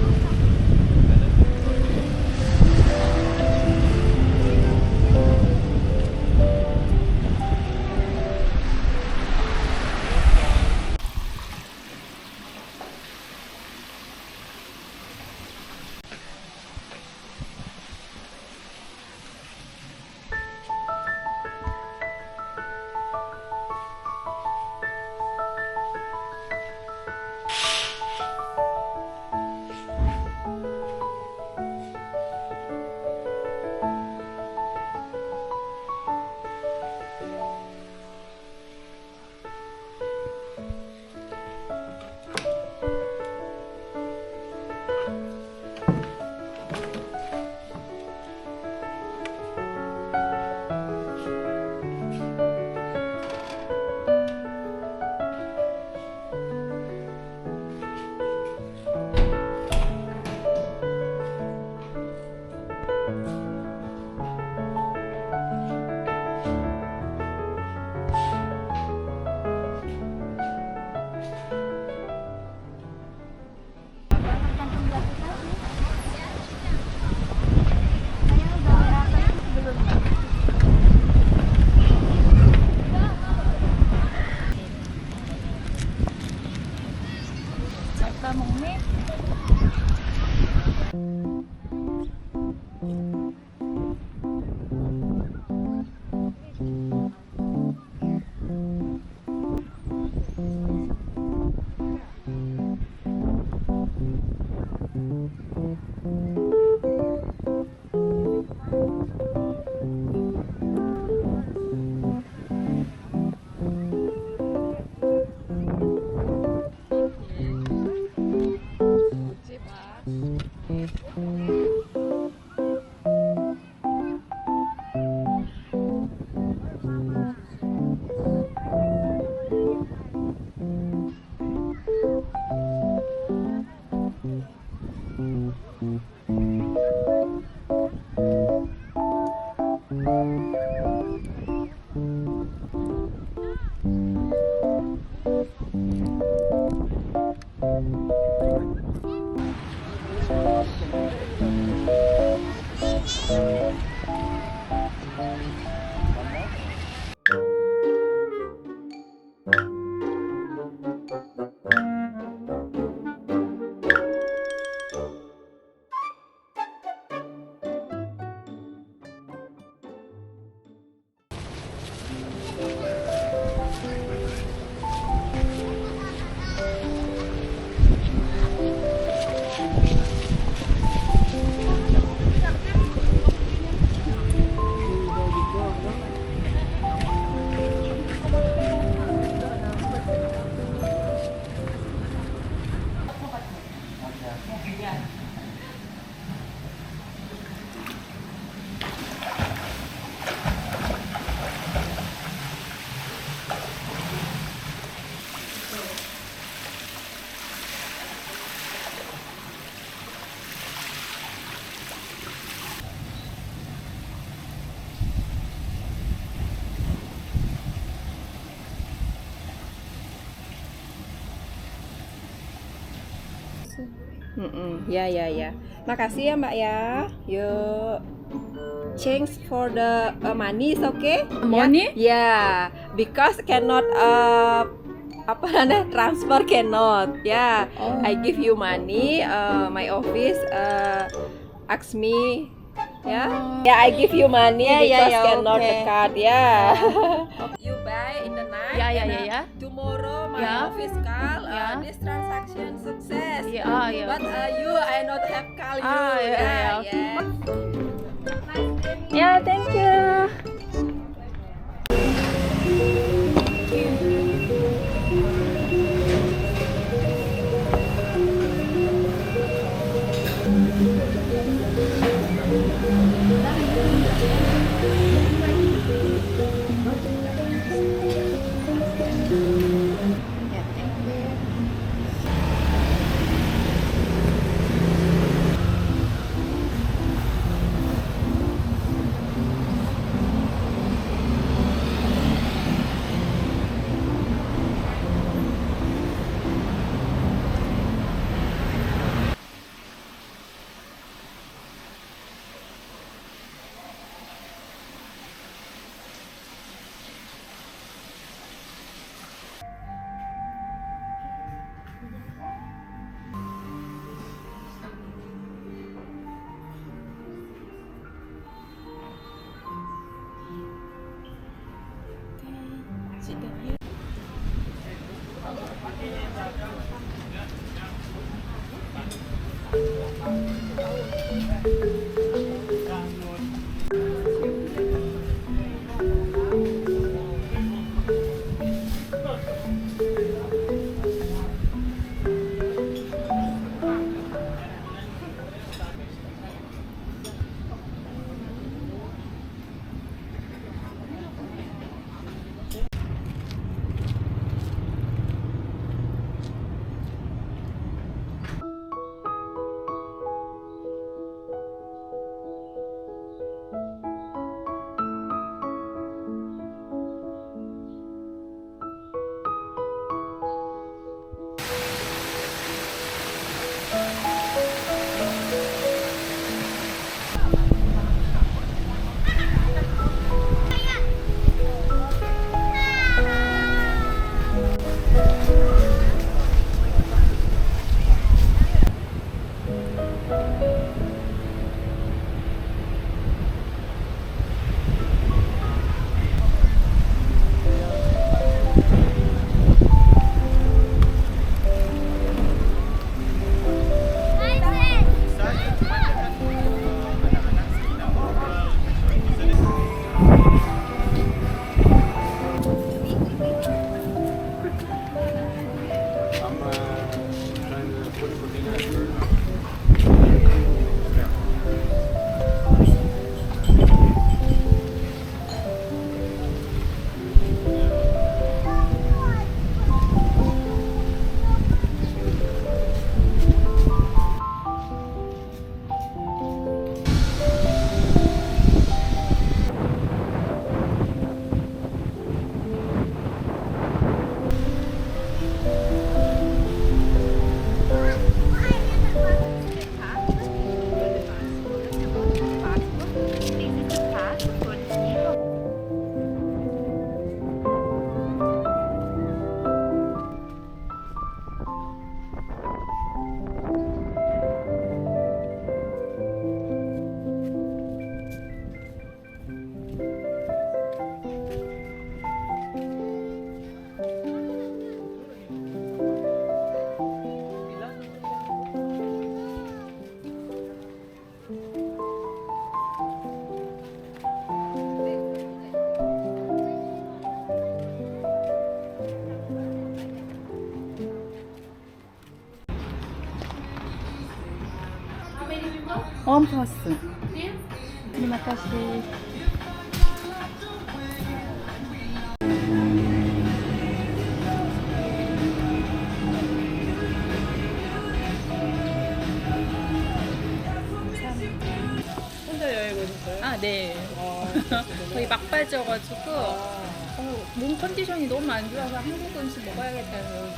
Ya. Makasih ya Mbak ya. Yuk. Change for the money is okay? Money? Yeah, because cannot transfer cannot. Yeah, I give you money. My office ask me. Yeah, I give you money because cannot the card. Yeah. You buy in the night. Yeah. Tomorrow my office call. This transaction success. Yeah. But you, I not have call you. Yeah. Yeah. Yeah, thank you. One person. Terima kasih. 혼자 여행 오셨어요? 아, 네. 거의 막바지여가지고 몸 컨디션이 너무 안 좋아서 한국 음식 먹어야겠다고.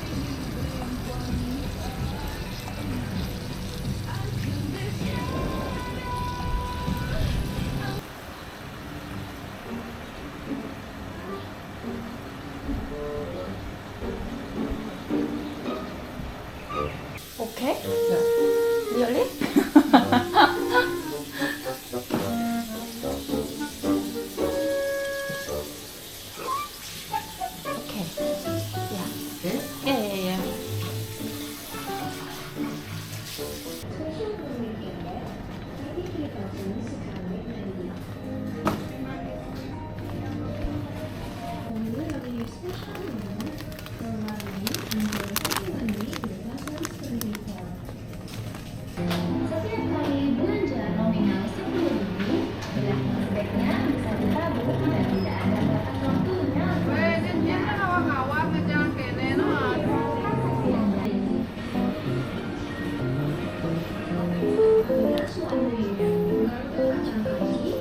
okay? Really? Okay. Yeah. Yeah, yeah, yeah. Setiap kali belanja nominal 10.000, bila cashbacknya bisa ditabung dan tidak ada batas waktunya. Apabila suami mengatur kacang kaki,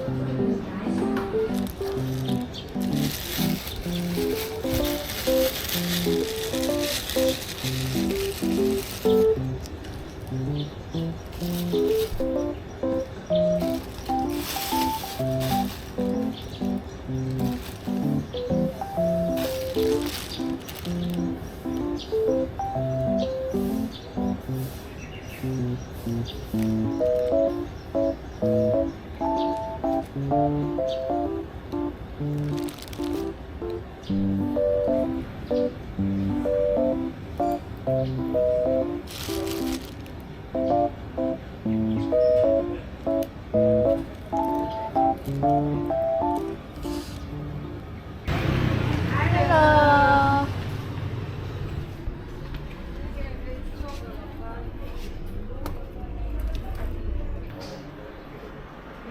Hello.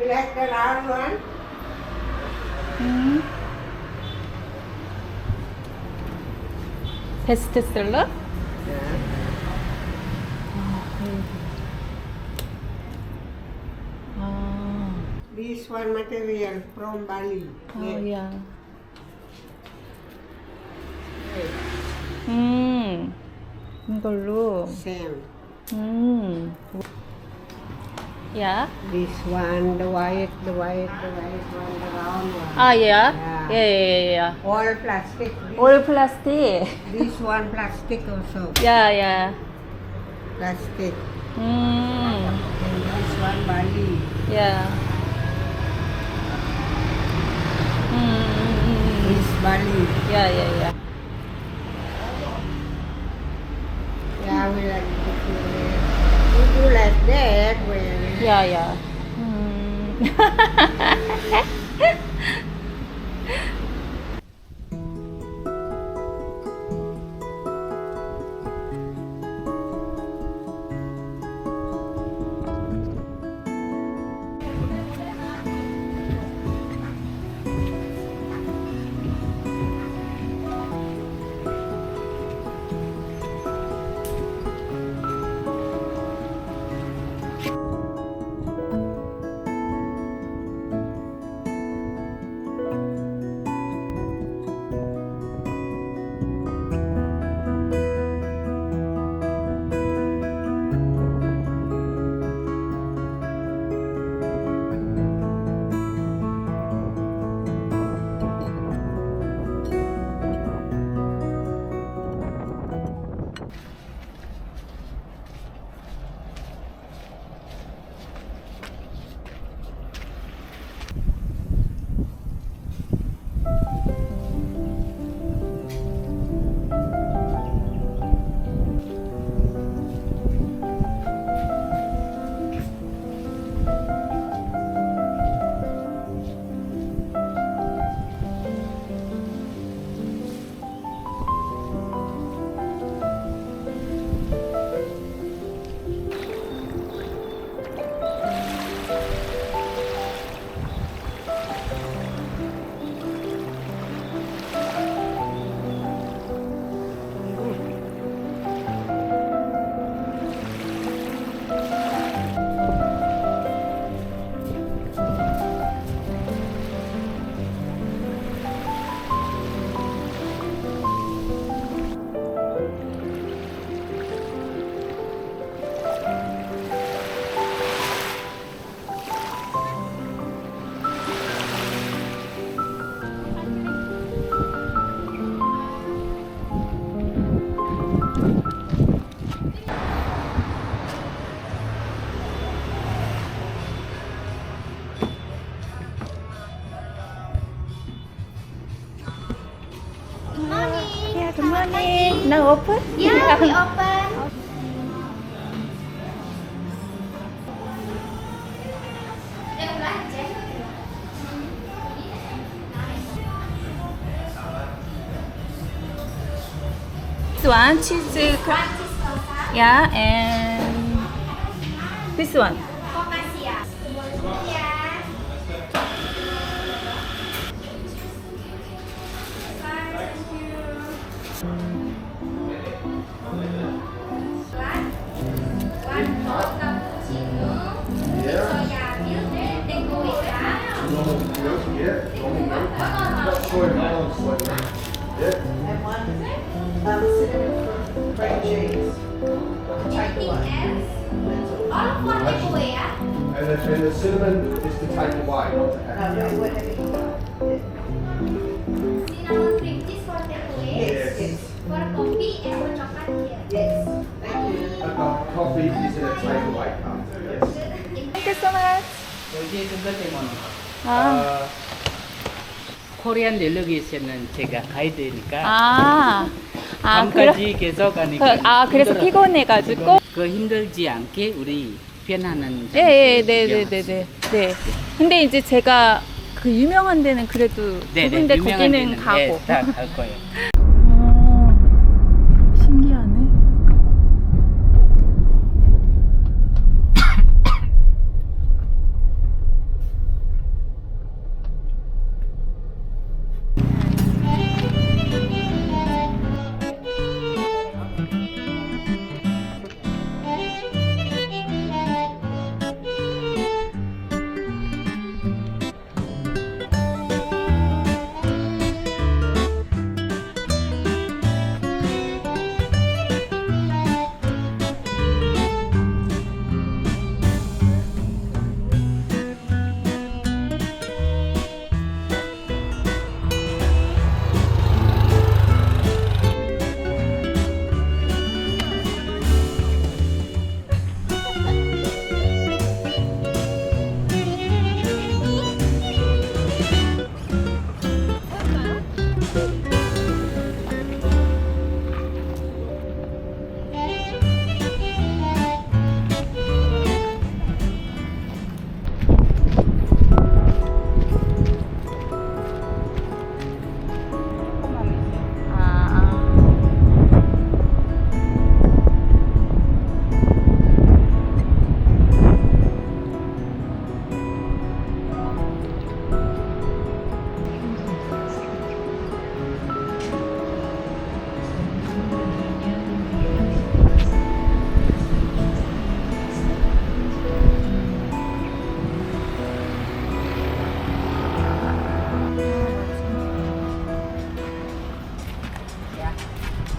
You like the round one? 베스트셀러? This one material from Bali. Oh, yeah. 이걸로. Same. Yeah. This one, the white one, the round one. Ah, yeah. Yeah. All plastic. All plastic. This one plastic also. Yeah. Plastic. Mm. And this one Bali. Yeah. This Bali. Yeah. Yeah, we like to do like that. Yeah. Yeah, good morning. Now open? Yeah, we open. This one, cheese. Yeah, and this one. And the cinnamon is to take away, not to add. Cinnamon cream cheese for takeaway. Yes. For coffee and for chocolate here. Yes. Thank you. And the coffee is in a takeaway cup. Yes. Thank you so much. 여기 그것 때문에 아. 코리안 델리게이션은 제가 가이드니까 아, 밤까지 계속 하니까 그래서 힘들어요. 피곤해가지고. 그 힘들지 않게 우리 편안한 네. 근데 이제 제가 그 유명한 데는 그래도 두 군데 거기는 가고. 다 갈 거예요. 신기하네.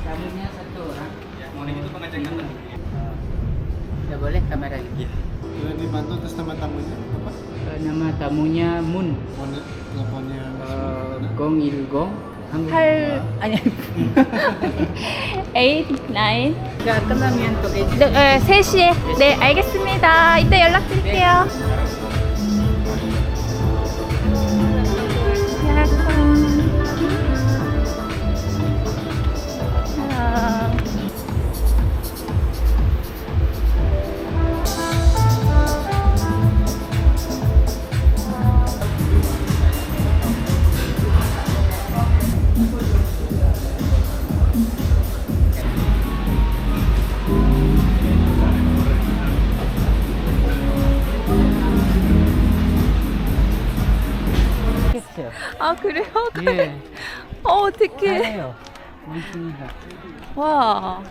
Tamunya satu orang. Morning itu pengajian kan? Ya boleh kamera lagi. Boleh dibantu atas nama tamunya apa? Nama tamunya Moon. Teleponnya Gong Ilgong. 8, 아니 8, 9. 끝나면 또 3시에. 네, 알겠습니다. 이따 연락드릴게요. 아, 그래요? 예. 어떡해. 잘해요. 고맙습니다. 와.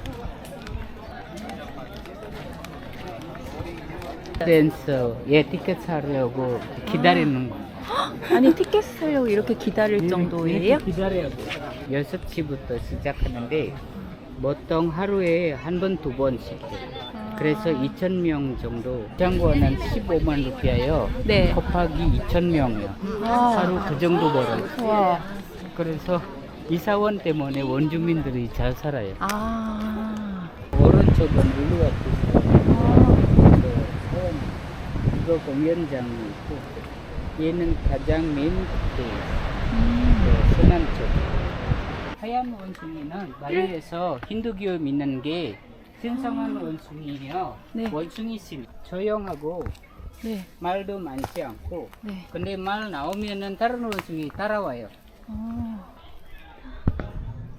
댄서, 티켓 사려고 기다리는 거. 아니, 티켓 사려고 이렇게 기다릴 정도예요? 기다려야 돼. 6시부터 시작하는데 보통 하루에 한 번, 두 번씩. 그래서 2,000명 정도. 장관은 15만 루피아요. 네. 곱하기 2,000명이요. 하루 그 정도 벌어요. 와. 그래서 이사원 때문에 원주민들이 잘 살아요. 아. 오른쪽은 울루와트. 이거 공연장이 있고, 얘는 가장 메인 끝에 서남쪽. 하얀 원숭이는 발리에서 힌두교 믿는 게 신성한 원숭이에요. 원숭이 심 조용하고 말도 많지 않고 근데 말 나오면은 다른 원숭이 따라와요.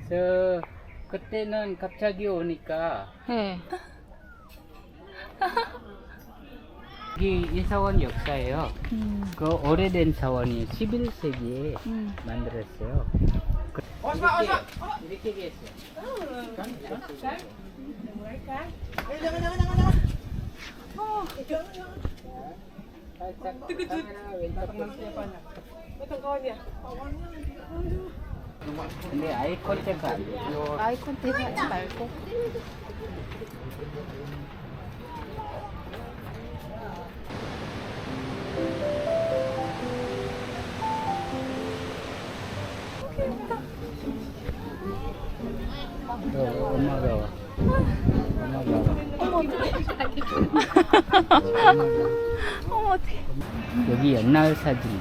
그래서 그때는 갑자기 오니까 이게 이 사원 역사예요. 그 오래된 사원이 11세기에 만들었어요. 이렇게 했어요. 근데 아이 컨택 안 돼요. 아이 컨택 하지 말고. 엄마가 와. 어머 어떡해. 여기 옛날 사진.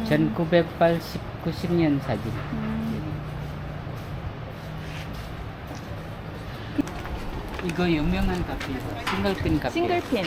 1990년 사진. 이거 유명한 카페예요. 싱글핀 카페. 싱글핀.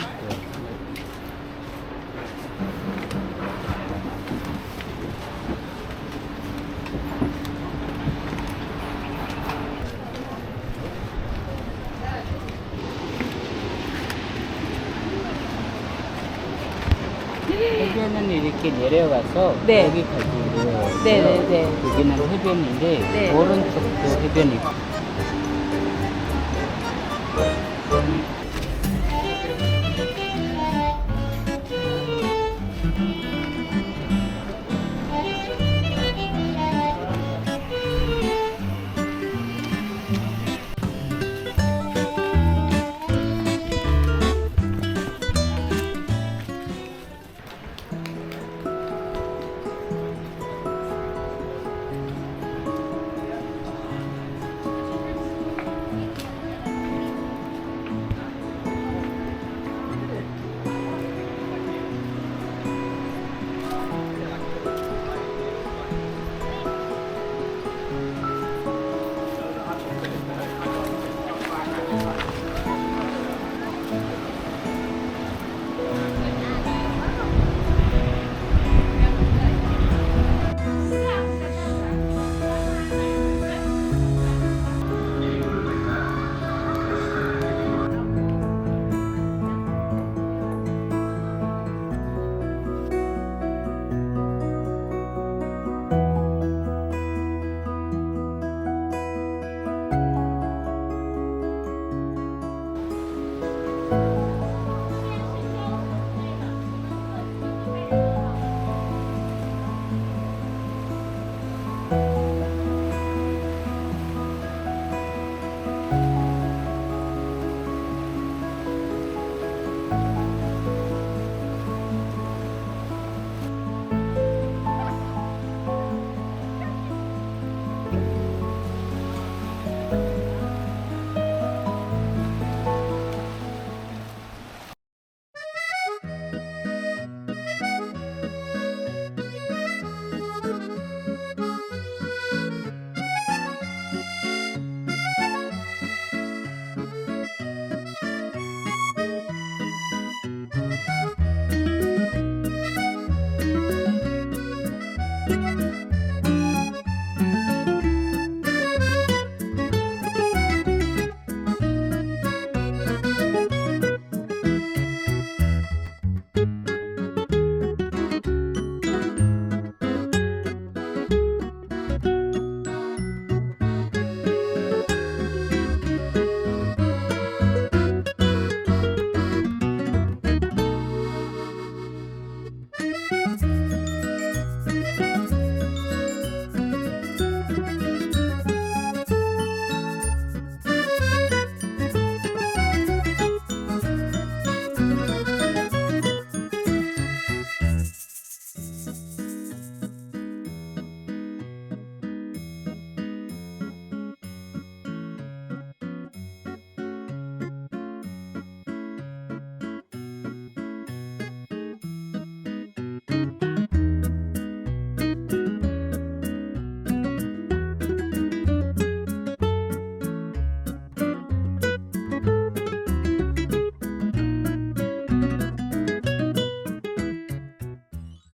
해변은 이렇게 내려가서 네. 여기까지 이루어요. 네네네. 여기는 해변인데 오른쪽도 해변이고